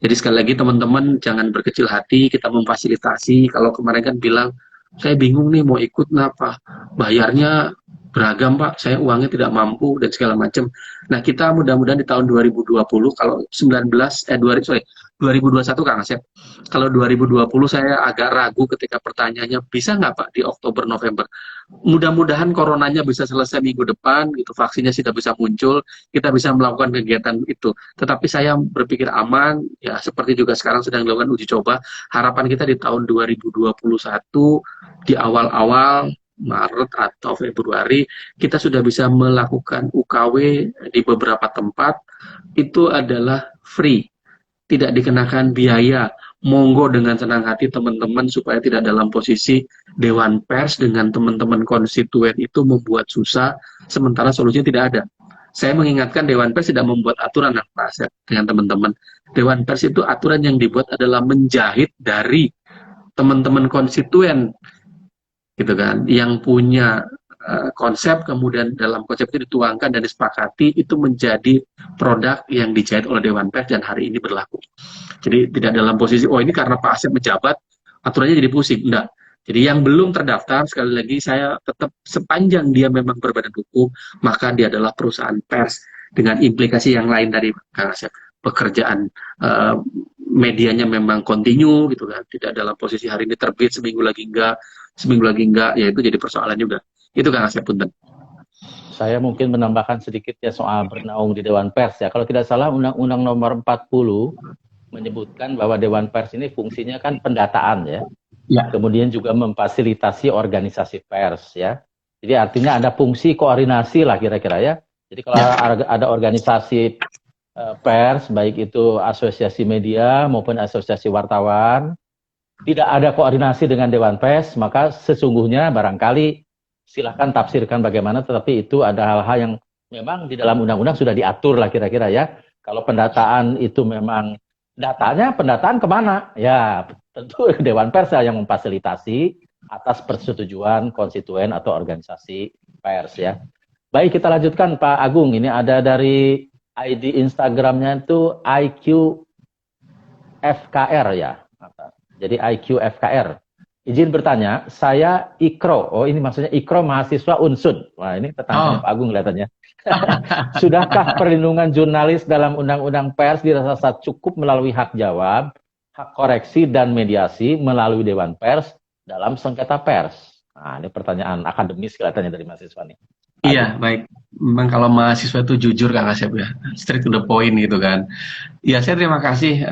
Jadi sekali lagi teman-teman jangan berkecil hati, kita memfasilitasi. Kalau kemarin kan bilang, saya bingung nih mau ikut kenapa, bayarnya beragam Pak, saya uangnya tidak mampu dan segala macam. Nah kita mudah-mudahan di tahun 2020, kalau 2021 Kang Asep, kalau 2020 saya agak ragu ketika pertanyaannya, bisa nggak Pak di Oktober November? Mudah-mudahan coronanya bisa selesai minggu depan, gitu, vaksinnya sudah bisa muncul, kita bisa melakukan kegiatan itu. Tetapi saya berpikir aman, ya seperti juga sekarang sedang dilakukan uji coba. Harapan kita di tahun 2021 di awal-awal Maret atau Februari kita sudah bisa melakukan UKW di beberapa tempat, itu adalah free, tidak dikenakan biaya. Monggo dengan senang hati teman-teman supaya tidak dalam posisi Dewan Pers dengan teman-teman konstituen itu membuat susah, sementara solusinya tidak ada. Saya mengingatkan Dewan Pers tidak membuat aturan dengan teman-teman. Dewan Pers itu aturan yang dibuat adalah menjahit dari teman-teman konstituen gitu kan, yang punya konsep, kemudian dalam konsep itu dituangkan dan disepakati, itu menjadi produk yang dijahit oleh Dewan Pers dan hari ini berlaku. Jadi tidak dalam posisi, oh ini karena Pak Asep menjabat, aturannya jadi pusing. Enggak. Jadi yang belum terdaftar, sekali lagi saya tetap, sepanjang dia memang berbadan hukum, maka dia adalah perusahaan pers dengan implikasi yang lain dari Kang Asep. Pekerjaan medianya memang kontinu gitu kan, tidak dalam posisi hari ini terbit, seminggu lagi enggak, ya itu jadi persoalan juga. Itu Kang Asep, punten. Saya mungkin menambahkan sedikit ya soal bernaung di Dewan Pers ya. Kalau tidak salah Undang-Undang Nomor 40 menyebutkan bahwa Dewan Pers ini fungsinya kan pendataan ya. Ya. Kemudian juga memfasilitasi organisasi pers ya. Jadi artinya ada fungsi koordinasi lah kira-kira ya. Jadi kalau ada organisasi pers, baik itu asosiasi media maupun asosiasi wartawan, tidak ada koordinasi dengan Dewan Pers, maka sesungguhnya barangkali silahkan tafsirkan bagaimana, tetapi itu ada hal-hal yang memang di dalam undang-undang sudah diatur lah kira-kira ya. Kalau pendataan itu memang datanya, pendataan kemana? Ya, tentu Dewan Pers yang memfasilitasi atas persetujuan konstituen atau organisasi pers ya. Baik, kita lanjutkan Pak Agung. Ini ada dari ID Instagramnya itu IQ FKR ya. Jadi IQ FKR. Izin bertanya, saya Ikro. Oh, ini maksudnya Ikro mahasiswa Unsud. Wah, ini tetangga Pak Agung kelihatannya. Sudahkah perlindungan jurnalis dalam Undang-Undang Pers dirasa cukup melalui hak jawab, hak koreksi, dan mediasi melalui Dewan Pers dalam sengketa pers? Nah, ini pertanyaan akademis kelihatannya dari mahasiswa nih. Iya, baik. Memang kalau mahasiswa itu jujur Kang Asep ya, straight to the point gitu kan. Ya, saya terima kasih.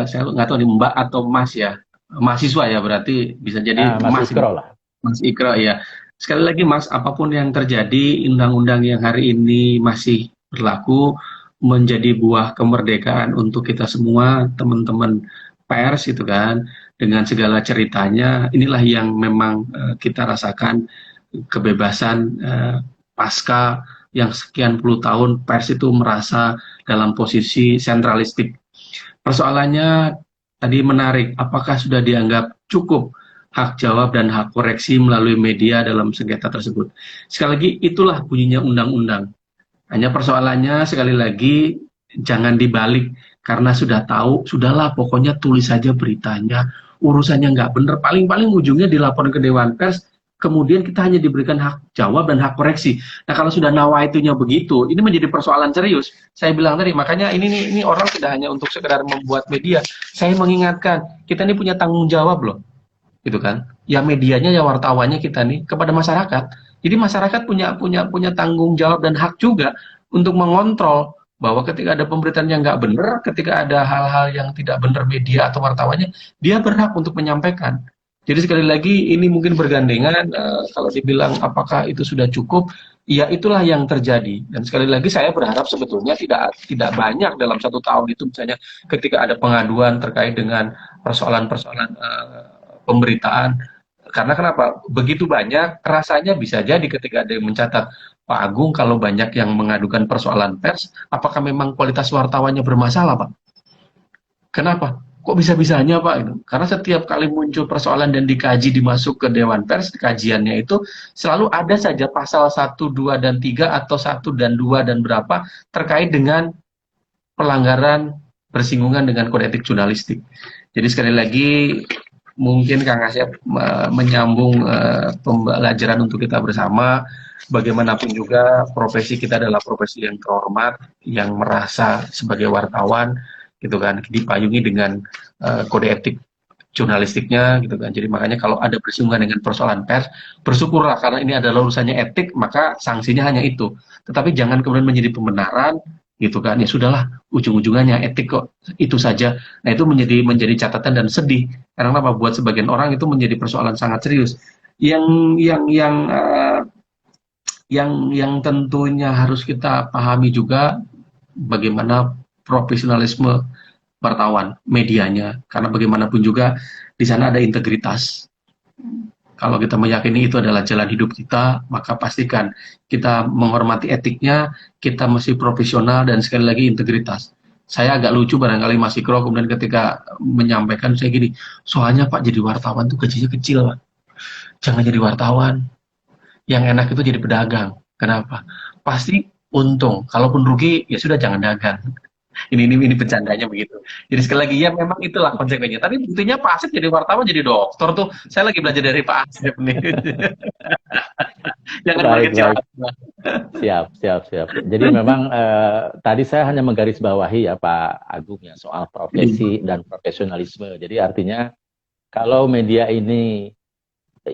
Saya nggak tahu nih Mbak atau Mas ya, mahasiswa ya berarti bisa jadi Mas Mas, Ikro lah. Mas Ikra ya. Sekali lagi Mas, apapun yang terjadi, undang-undang yang hari ini masih berlaku menjadi buah kemerdekaan untuk kita semua, teman-teman pers itu kan, dengan segala ceritanya. Inilah yang memang kita rasakan kebebasan pasca yang sekian puluh tahun pers itu merasa dalam posisi sentralistik. Persoalannya tadi menarik, apakah sudah dianggap cukup hak jawab dan hak koreksi melalui media dalam sengketa tersebut? Sekali lagi, itulah bunyinya undang-undang. Hanya persoalannya sekali lagi jangan dibalik karena sudah tahu, sudahlah pokoknya tulis saja beritanya, urusannya nggak benar, paling-paling ujungnya dilaporkan ke Dewan Pers, kemudian kita hanya diberikan hak jawab dan hak koreksi. Nah kalau sudah nawaitunya begitu, ini menjadi persoalan serius. Saya bilang tadi, makanya ini orang tidak hanya untuk sekedar membuat media. Saya mengingatkan, kita ini punya tanggung jawab loh, gitu kan? Ya medianya, ya wartawannya kita nih kepada masyarakat. Jadi masyarakat punya tanggung jawab dan hak juga untuk mengontrol bahwa ketika ada pemberitaan yang nggak benar, ketika ada hal-hal yang tidak benar media atau wartawannya, dia berhak untuk menyampaikan. Jadi sekali lagi ini mungkin bergandengan, kalau dibilang apakah itu sudah cukup, ya itulah yang terjadi. Dan sekali lagi saya berharap sebetulnya tidak banyak dalam 1 tahun itu misalnya ketika ada pengaduan terkait dengan persoalan-persoalan pemberitaan. Karena kenapa? Begitu banyak, rasanya bisa jadi ketika ada yang mencatat, Pak Agung kalau banyak yang mengadukan persoalan pers, apakah memang kualitas wartawannya bermasalah, Pak? Kenapa? Kok bisa-bisanya Pak? Gitu. Karena setiap kali muncul persoalan dan dikaji dimasuk ke Dewan Pers, kajiannya itu selalu ada saja pasal 1, 2, dan 3 atau 1 dan 2 dan berapa terkait dengan pelanggaran bersinggungan dengan kode etik jurnalistik. Jadi sekali lagi mungkin Kang Asep menyambung pembelajaran untuk kita bersama. Bagaimanapun juga profesi kita adalah profesi yang terhormat, yang merasa sebagai wartawan gitu kan dipayungi dengan kode etik jurnalistiknya gitu kan. Jadi makanya kalau ada bersinggungan dengan persoalan pers, bersyukurlah karena ini adalah urusannya etik, maka sanksinya hanya itu. Tetapi jangan kemudian menjadi pembenaran gitu kan. Ya sudahlah, ujung-ujungannya etik kok itu saja. Nah, itu menjadi catatan dan sedih. Karena apa? Buat sebagian orang itu menjadi persoalan sangat serius. Yang tentunya harus kita pahami juga bagaimana profesionalisme wartawan, medianya, karena bagaimanapun juga di sana ada integritas. Kalau kita meyakini itu adalah jalan hidup kita, maka pastikan kita menghormati etiknya, kita mesti profesional dan sekali lagi integritas. Saya agak lucu barangkali Mas Ikro kemudian ketika menyampaikan saya gini, soalnya Pak jadi wartawan tuh gajinya kecil Pak. Jangan jadi wartawan. Yang enak itu jadi pedagang. Kenapa? Pasti untung. Kalaupun rugi, ya sudah jangan dagang. Ini bercandanya begitu. Jadi sekali lagi ya memang itulah konsekuensinya. Tapi buktinya Pak Asep jadi wartawan, jadi dokter tuh. Saya lagi belajar dari Pak Asep nih. Jangan berkecil. Siap. Jadi memang tadi saya hanya menggarisbawahi ya Pak Agung ya soal profesi dan profesionalisme. Jadi artinya kalau media ini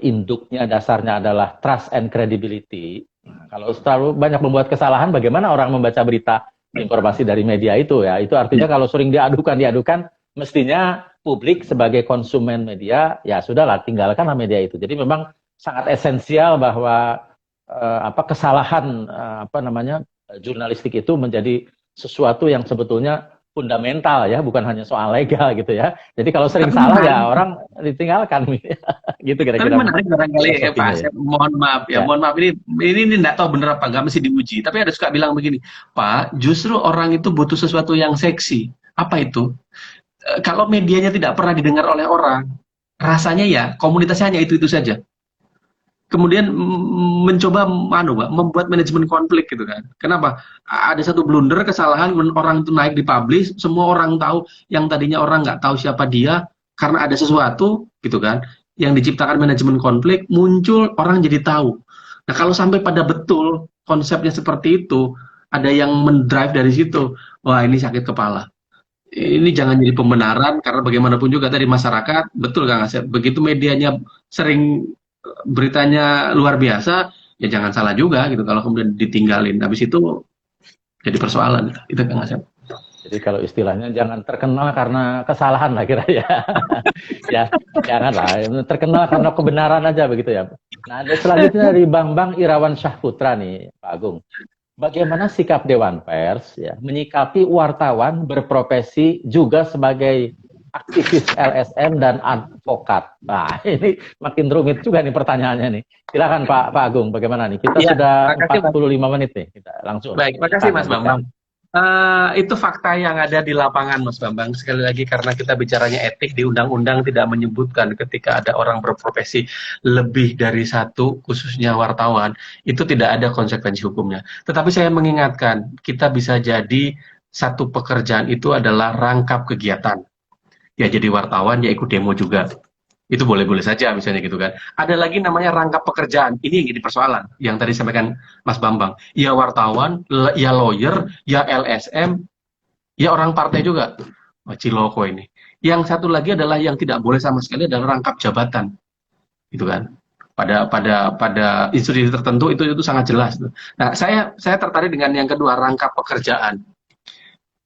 induknya dasarnya adalah trust and credibility. Kalau terlalu banyak membuat kesalahan, bagaimana orang membaca berita informasi dari media itu ya? Itu artinya kalau sering diadukan, mestinya publik sebagai konsumen media ya sudahlah tinggalkanlah media itu. Jadi memang sangat esensial bahwa kesalahan jurnalistik itu menjadi sesuatu yang sebetulnya fundamental ya, bukan hanya soal legal gitu ya. Jadi kalau sering salah ya orang ditinggalkan gitu kira-kira. Tapi menarik barangkali ya Pak Asep, mohon maaf ini enggak tahu benar apa enggak, mesti diuji. Tapi ada suka bilang begini, Pak, justru orang itu butuh sesuatu yang seksi. Apa itu? kalau medianya tidak pernah didengar oleh orang, rasanya ya komunitasnya hanya itu-itu saja. Kemudian mencoba membuat manajemen konflik gitu kan. Kenapa? Ada satu blunder, kesalahan, orang itu naik dipublish, semua orang tahu, yang tadinya orang nggak tahu siapa dia, karena ada sesuatu gitu kan, yang diciptakan manajemen konflik, muncul, orang jadi tahu. Nah kalau sampai pada betul konsepnya seperti itu, ada yang mendrive dari situ, wah ini sakit kepala. Ini jangan jadi pembenaran, karena bagaimanapun juga tadi masyarakat, betul Kang Asep, begitu medianya sering beritanya luar biasa, ya jangan salah juga gitu kalau kemudian ditinggalin. Habis itu jadi persoalan. Itu Kang Asep. Jadi kalau istilahnya jangan terkenal karena kesalahan lah kira ya. Ya, janganlah terkenal karena kebenaran aja begitu ya. Nah, ada selanjutnya dari Bang Irawan Syahputra nih, Pak Agung. Bagaimana sikap Dewan Pers ya menyikapi wartawan berprofesi juga sebagai aktivis LSM dan advokat? Nah, ini makin rumit juga nih pertanyaannya nih. Silakan Pak Agung, bagaimana nih? Kita sudah 45 menit nih, kita langsung. Baik, makasih Mas Bambang. Itu fakta yang ada di lapangan, Mas Bambang. Sekali lagi, karena kita bicaranya etik, di undang-undang tidak menyebutkan ketika ada orang berprofesi lebih dari satu, khususnya wartawan, itu tidak ada konsekuensi hukumnya. Tetapi saya mengingatkan, kita bisa jadi satu pekerjaan itu adalah rangkap kegiatan. Ya jadi wartawan, ya ikut demo juga. Itu boleh-boleh saja misalnya gitu kan. Ada lagi namanya rangkap pekerjaan. Ini yang jadi persoalan yang tadi sampaikan Mas Bambang. Ya wartawan, ya lawyer, ya LSM, ya orang partai juga. Oh, ciloko ini. Yang satu lagi adalah yang tidak boleh sama sekali adalah rangkap jabatan. Gitu kan. Pada institusi tertentu itu sangat jelas. Nah, saya tertarik dengan yang kedua, rangkap pekerjaan.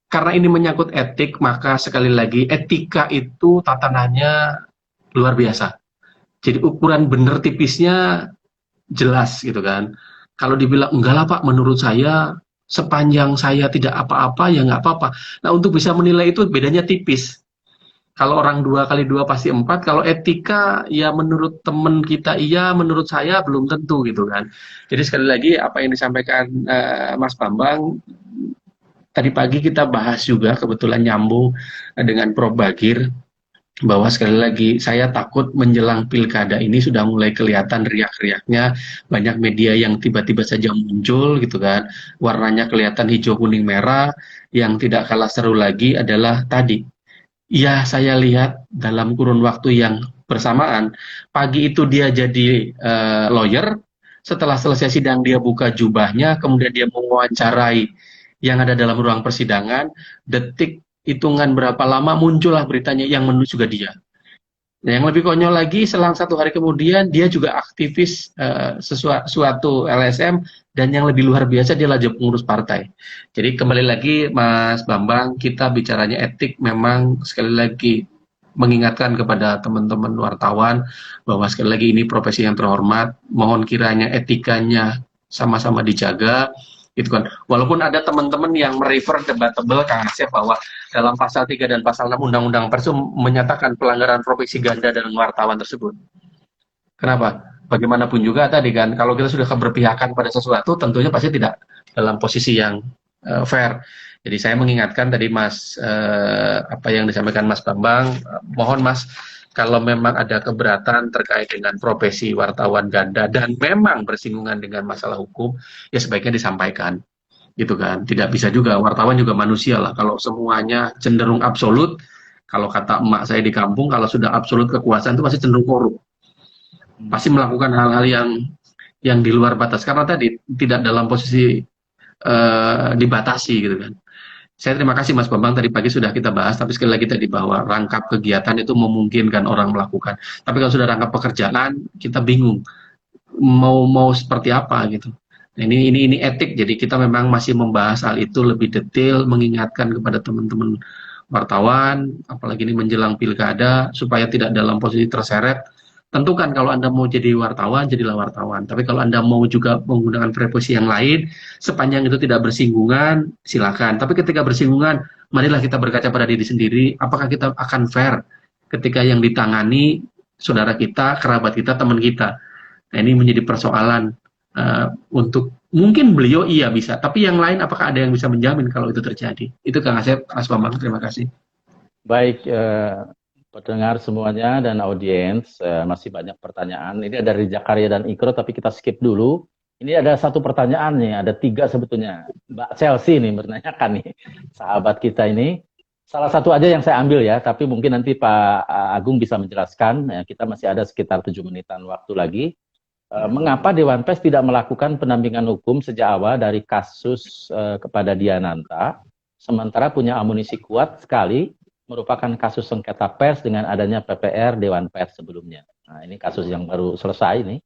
Karena ini menyangkut etik, maka sekali lagi etika itu tatanannya luar biasa. Jadi ukuran bener tipisnya jelas gitu kan. Kalau dibilang enggak lah Pak, menurut saya sepanjang saya tidak apa-apa ya nggak apa-apa. Nah untuk bisa menilai itu bedanya tipis. Kalau orang 2 kali 2 pasti 4. Kalau etika ya menurut teman kita iya, menurut saya belum tentu gitu kan. Jadi sekali lagi apa yang disampaikan Mas Bambang tadi pagi kita bahas juga, kebetulan nyambung dengan Prof Bagir, bahwa sekali lagi saya takut menjelang pilkada ini sudah mulai kelihatan riak-riaknya, banyak media yang tiba-tiba saja muncul gitu kan, warnanya kelihatan hijau kuning merah. Yang tidak kalah seru lagi adalah tadi, ya saya lihat dalam kurun waktu yang bersamaan, pagi itu dia jadi lawyer, setelah selesai sidang dia buka jubahnya, kemudian dia mewawancarai yang ada dalam ruang persidangan, detik hitungan berapa lama muncullah beritanya yang menulis juga dia. Nah, yang lebih konyol lagi, selang 1 hari kemudian dia juga aktivis suatu LSM, dan yang lebih luar biasa dia lagi pengurus partai. Jadi kembali lagi Mas Bambang, kita bicaranya etik, memang sekali lagi mengingatkan kepada teman-teman wartawan bahwa sekali lagi ini profesi yang terhormat, mohon kiranya etikanya sama-sama dijaga. Gitu kan. Walaupun ada teman-teman yang merefer debatable Kang Asep bahwa dalam pasal 3 dan pasal 6 Undang-Undang Pers menyatakan pelanggaran profesi ganda dan wartawan tersebut. Kenapa? Bagaimanapun juga tadi kan, kalau kita sudah keberpihakan pada sesuatu, tentunya pasti tidak dalam posisi yang fair. Jadi saya mengingatkan tadi Mas, apa yang disampaikan Mas Bambang, mohon Mas, kalau memang ada keberatan terkait dengan profesi wartawan ganda dan memang bersinggungan dengan masalah hukum, ya sebaiknya disampaikan, gitu kan. Tidak bisa juga, wartawan juga manusia lah. Kalau semuanya cenderung absolut, kalau kata emak saya di kampung, kalau sudah absolut kekuasaan itu pasti cenderung korup. Pasti melakukan hal-hal yang di luar batas, karena tadi tidak dalam posisi dibatasi, gitu kan. Saya terima kasih Mas Bambang, tadi pagi sudah kita bahas, tapi sekali lagi tadi bahwa rangkap kegiatan itu memungkinkan orang melakukan. Tapi kalau sudah rangkap pekerjaan, kita bingung mau seperti apa gitu. Nah, ini etik, jadi kita memang masih membahas hal itu lebih detail, mengingatkan kepada teman-teman wartawan, apalagi ini menjelang pilkada, supaya tidak dalam posisi terseret. Tentukan kalau Anda mau jadi wartawan, jadilah wartawan. Tapi kalau Anda mau juga menggunakan profesi yang lain, sepanjang itu tidak bersinggungan, silakan. Tapi ketika bersinggungan, marilah kita berkaca pada diri sendiri, apakah kita akan fair ketika yang ditangani saudara kita, kerabat kita, teman kita. Nah, ini menjadi persoalan untuk, mungkin beliau iya bisa, tapi yang lain apakah ada yang bisa menjamin kalau itu terjadi? Itu Kang Asep, Mas Bambang, terima kasih. Baik, pendengar semuanya dan audiens, masih banyak pertanyaan. Ini ada dari Jakaria dan Ikro, tapi kita skip dulu. Ini ada satu pertanyaan nih, ada 3 sebetulnya. Mbak Chelsea nih menanyakan nih, sahabat kita ini. Salah satu aja yang saya ambil ya, tapi mungkin nanti Pak Agung bisa menjelaskan. Ya, kita masih ada sekitar 7 menitan waktu lagi. Mengapa Dewan Pers tidak melakukan pendampingan hukum sejak awal dari kasus kepada Diananta, sementara punya amunisi kuat sekali merupakan kasus sengketa pers dengan adanya PPR Dewan Pers sebelumnya. Nah, ini kasus yang baru selesai nih,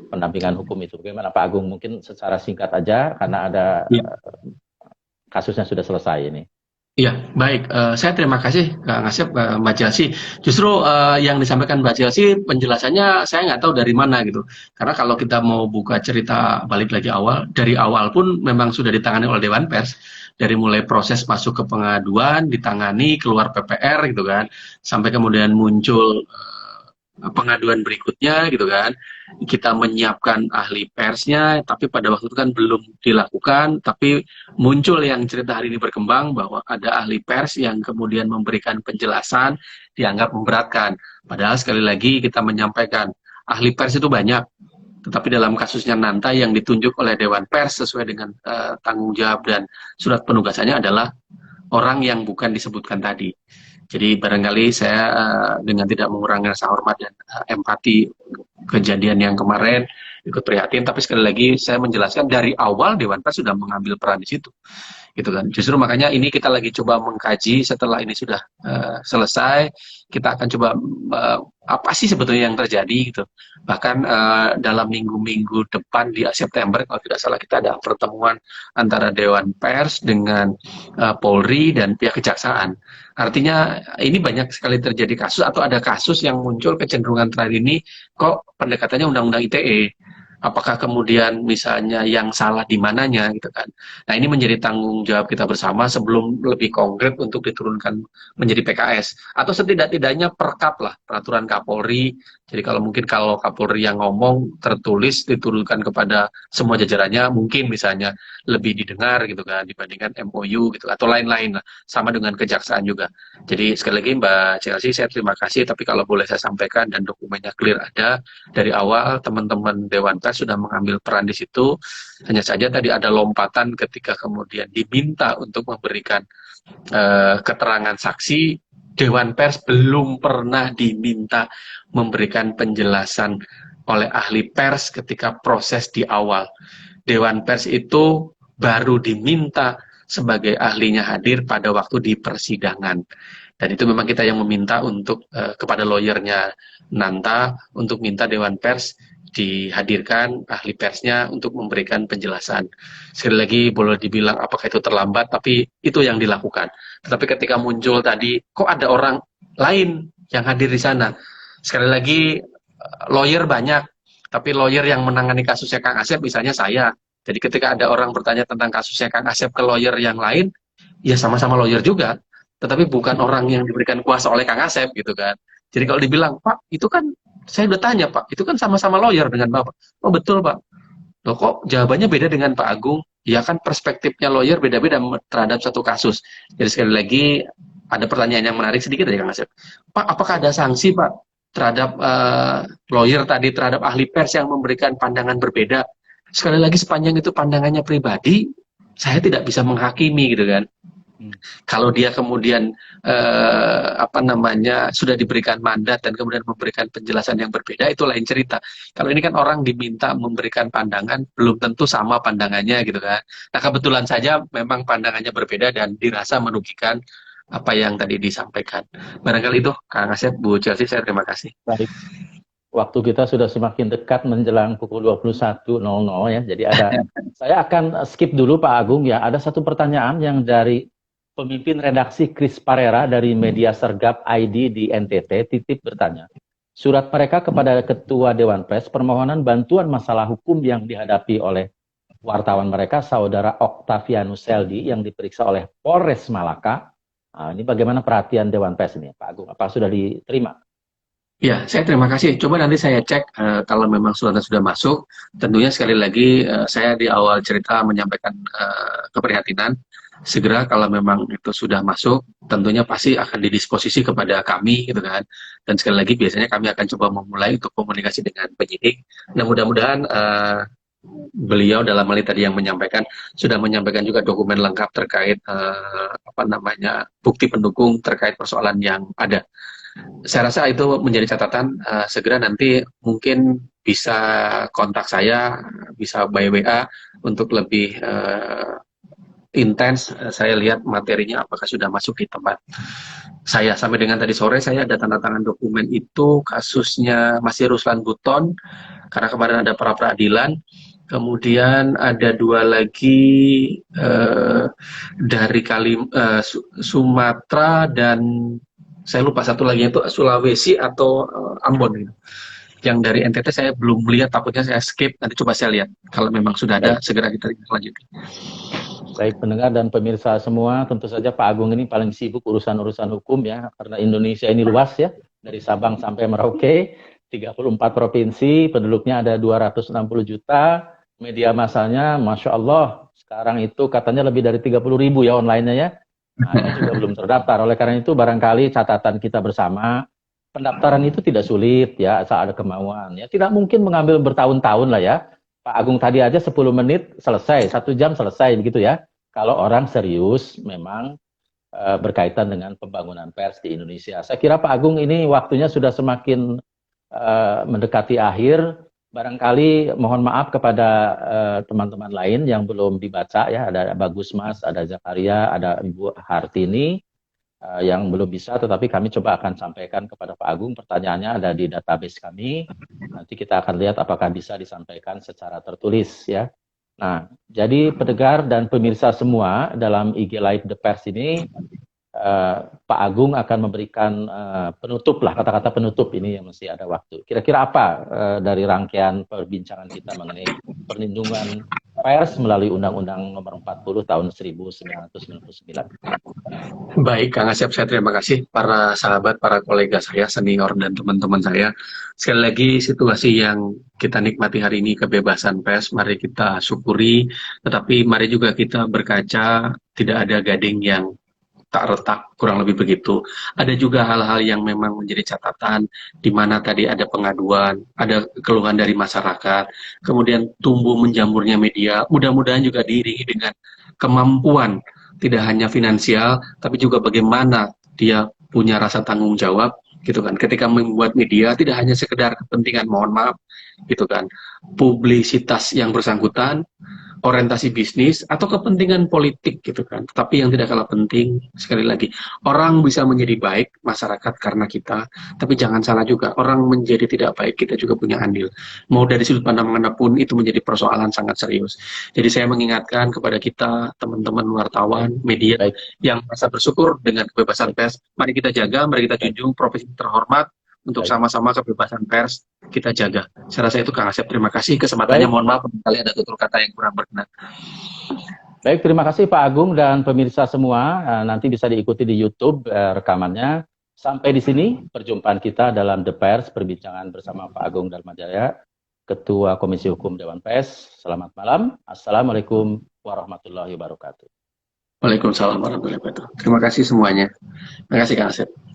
pendampingan hukum itu. Bagaimana Pak Agung? Mungkin secara singkat aja, karena ada kasusnya sudah selesai ini. Iya, baik. Saya terima kasih Kak Ngasep, Mbak Chelsea. Justru yang disampaikan Mbak Chelsea penjelasannya saya nggak tahu dari mana gitu. Karena kalau kita mau buka cerita balik lagi awal, dari awal pun memang sudah ditangani oleh Dewan Pers. Dari mulai proses masuk ke pengaduan, ditangani, keluar PPR gitu kan, sampai kemudian muncul pengaduan berikutnya gitu kan, kita menyiapkan ahli persnya, tapi pada waktu itu kan belum dilakukan, tapi muncul yang cerita hari ini berkembang bahwa ada ahli pers yang kemudian memberikan penjelasan dianggap memberatkan, padahal sekali lagi kita menyampaikan ahli pers itu banyak, tetapi dalam kasusnya Nanta yang ditunjuk oleh Dewan Pers sesuai dengan tanggung jawab dan surat penugasannya adalah orang yang bukan disebutkan tadi. Jadi barangkali saya dengan tidak mengurangi rasa hormat dan empati kejadian yang kemarin ikut prihatin, tapi sekali lagi saya menjelaskan dari awal Dewan Pers sudah mengambil peran di situ, gitu kan. Justru makanya ini kita lagi coba mengkaji setelah ini sudah selesai, kita akan coba apa sih sebetulnya yang terjadi gitu. Bahkan dalam minggu-minggu depan di September kalau tidak salah kita ada pertemuan antara Dewan Pers dengan Polri dan pihak kejaksaan. Artinya ini banyak sekali terjadi kasus atau ada kasus yang muncul kecenderungan terakhir ini kok pendekatannya undang-undang ITE. Apakah kemudian misalnya yang salah di mananya gitu kan. Nah ini menjadi tanggung jawab kita bersama sebelum lebih konkret untuk diturunkan menjadi PKS. Atau setidak-tidaknya perkap lah, peraturan Kapolri. Jadi kalau Kapolri yang ngomong tertulis diturunkan kepada semua jajarannya, mungkin misalnya lebih didengar gitu kan dibandingkan MOU gitu atau lain-lain lah. Sama dengan kejaksaan juga. Jadi sekali lagi Mbak Chelsea saya terima kasih, tapi kalau boleh saya sampaikan dan dokumennya clear ada, dari awal teman-teman Dewan Pers sudah mengambil peran di situ. Hanya saja tadi ada lompatan ketika kemudian diminta untuk memberikan keterangan saksi, Dewan Pers belum pernah diminta memberikan penjelasan oleh ahli pers ketika proses di awal. Dewan Pers itu baru diminta sebagai ahlinya hadir pada waktu di persidangan. Dan itu memang kita yang meminta untuk kepada lawyernya Nanta untuk minta Dewan Pers dihadirkan ahli persnya untuk memberikan penjelasan. Sekali lagi boleh dibilang apakah itu terlambat, tapi itu yang dilakukan. Tetapi ketika muncul tadi, kok ada orang lain yang hadir di sana? Sekali lagi lawyer banyak, tapi lawyer yang menangani kasusnya Kang Asep misalnya saya. Jadi ketika ada orang bertanya tentang kasusnya Kang Asep ke lawyer yang lain, ya sama-sama lawyer juga, tetapi bukan orang yang diberikan kuasa oleh Kang Asep gitu kan. Jadi kalau dibilang, Pak, itu kan saya udah tanya Pak, itu kan sama-sama lawyer dengan Bapak. Oh betul Pak. Loh kok jawabannya beda dengan Pak Agung? Ya kan perspektifnya lawyer beda-beda terhadap satu kasus. Jadi sekali lagi ada pertanyaan yang menarik sedikit dari Kang Asep. Pak, apakah ada sanksi Pak terhadap lawyer tadi, terhadap ahli pers yang memberikan pandangan berbeda? Sekali lagi sepanjang itu pandangannya pribadi, saya tidak bisa menghakimi gitu kan. Kalau dia kemudian sudah diberikan mandat dan kemudian memberikan penjelasan yang berbeda, itu lain cerita. Kalau ini kan orang diminta memberikan pandangan, belum tentu sama pandangannya gitu kan. Nah kebetulan saja memang pandangannya berbeda dan dirasa merugikan apa yang tadi disampaikan. Barangkali itu Kang Asep, Bu Chelsea, saya terima kasih. Baik. Waktu kita sudah semakin dekat menjelang pukul 21.00 ya. Jadi saya akan skip dulu Pak Agung ya. Ada satu pertanyaan yang dari pemimpin redaksi Chris Parera dari Media Sergap ID di NTT titip bertanya. Surat mereka kepada Ketua Dewan Pers permohonan bantuan masalah hukum yang dihadapi oleh wartawan mereka, Saudara Octavianus Seldi yang diperiksa oleh Polres Malaka. Nah, ini bagaimana perhatian Dewan Pers ini Pak Agung? Apa sudah diterima? Ya, saya terima kasih. Coba nanti saya cek kalau memang suratnya sudah masuk. Tentunya sekali lagi saya di awal cerita menyampaikan keprihatinan. segera kalau memang itu sudah masuk, tentunya pasti akan didisposisi kepada kami gitu kan. Dan sekali lagi biasanya kami akan coba memulai untuk komunikasi dengan penyidik. Nah mudah-mudahan beliau dalam hal ini tadi yang menyampaikan sudah menyampaikan juga dokumen lengkap terkait apa namanya bukti pendukung terkait persoalan yang ada. Saya rasa itu menjadi catatan. Segera nanti mungkin bisa kontak saya, bisa by WA untuk lebih intens. Saya lihat materinya apakah sudah masuk di tempat saya. Sampai dengan tadi sore saya ada tanda tangan dokumen itu, kasusnya masih Ruslan Buton karena kemarin ada pra peradilan. Kemudian ada 2 lagi dari Sumatera, dan saya lupa satu lagi itu Sulawesi atau Ambon gitu. Yang dari NTT saya belum lihat, takutnya saya skip, nanti coba saya lihat. Kalau memang sudah ada, segera kita lanjutkan. Baik pendengar dan pemirsa semua, tentu saja Pak Agung ini paling sibuk urusan-urusan hukum ya, karena Indonesia ini luas ya, dari Sabang sampai Merauke, 34 provinsi, penduduknya ada 260 juta, media massanya Masya Allah, sekarang itu katanya lebih dari 30.000 ya online-nya ya, nah ini juga belum terdaftar, oleh karena itu barangkali catatan kita bersama, pendaftaran itu tidak sulit ya, asal ada kemauan ya, tidak mungkin mengambil bertahun-tahun lah ya, Pak Agung tadi aja 10 menit selesai, 1 jam selesai begitu ya. Kalau orang serius memang berkaitan dengan pembangunan pers di Indonesia. Saya kira Pak Agung ini waktunya sudah semakin mendekati akhir. Barangkali mohon maaf kepada teman-teman lain yang belum dibaca ya. Ada Bagus Mas, ada Zakaria, ada Ibu Hartini yang belum bisa, tetapi kami coba akan sampaikan kepada Pak Agung. Pertanyaannya ada di database kami. Nanti kita akan lihat apakah bisa disampaikan secara tertulis ya. Nah, jadi pendengar dan pemirsa semua dalam IG Live The Pers ini, Pak Agung akan memberikan penutup lah, kata-kata penutup ini yang masih ada waktu. Kira-kira apa dari rangkaian perbincangan kita mengenai perlindungan pers melalui Undang-Undang Nomor 40 Tahun 1999. Baik, Kang Asep, saya terima kasih para sahabat, para kolega saya, senior dan teman-teman saya. Sekali lagi, situasi yang kita nikmati hari ini, kebebasan pers, mari kita syukuri, tetapi mari juga kita berkaca, tidak ada gading yang tak retak, kurang lebih begitu. Ada juga hal-hal yang memang menjadi catatan, di mana tadi ada pengaduan, ada keluhan dari masyarakat, kemudian tumbuh menjamurnya media, mudah-mudahan juga diiringi dengan kemampuan, tidak hanya finansial, tapi juga bagaimana dia punya rasa tanggung jawab, gitu kan. Ketika membuat media, tidak hanya sekedar kepentingan, mohon maaf, gitu kan, publisitas yang bersangkutan, orientasi bisnis atau kepentingan politik gitu kan. Tapi yang tidak kalah penting, sekali lagi, orang bisa menjadi baik masyarakat karena kita, tapi jangan salah juga, orang menjadi tidak baik kita juga punya andil. Mau dari sudut pandang manapun itu menjadi persoalan sangat serius. Jadi saya mengingatkan kepada kita, teman-teman wartawan, media yang merasa bersyukur dengan kebebasan pers, mari kita jaga, mari kita junjung profesi terhormat untuk sama-sama kebebasan pers kita jaga. Saya rasa itu Kang Asep. Terima kasih kesempatannya. Mohon maaf kali ada tutur kata yang kurang berkenan. Baik, terima kasih Pak Agung dan pemirsa semua. Nanti bisa diikuti di YouTube rekamannya. Sampai di sini perjumpaan kita dalam The Pers, perbincangan bersama Pak Agung Darmajaya, Ketua Komisi Hukum Dewan Pers. Selamat malam. Assalamualaikum warahmatullahi wabarakatuh. Waalaikumsalam warahmatullahi wabarakatuh. Terima kasih semuanya. Terima kasih Kang Asep.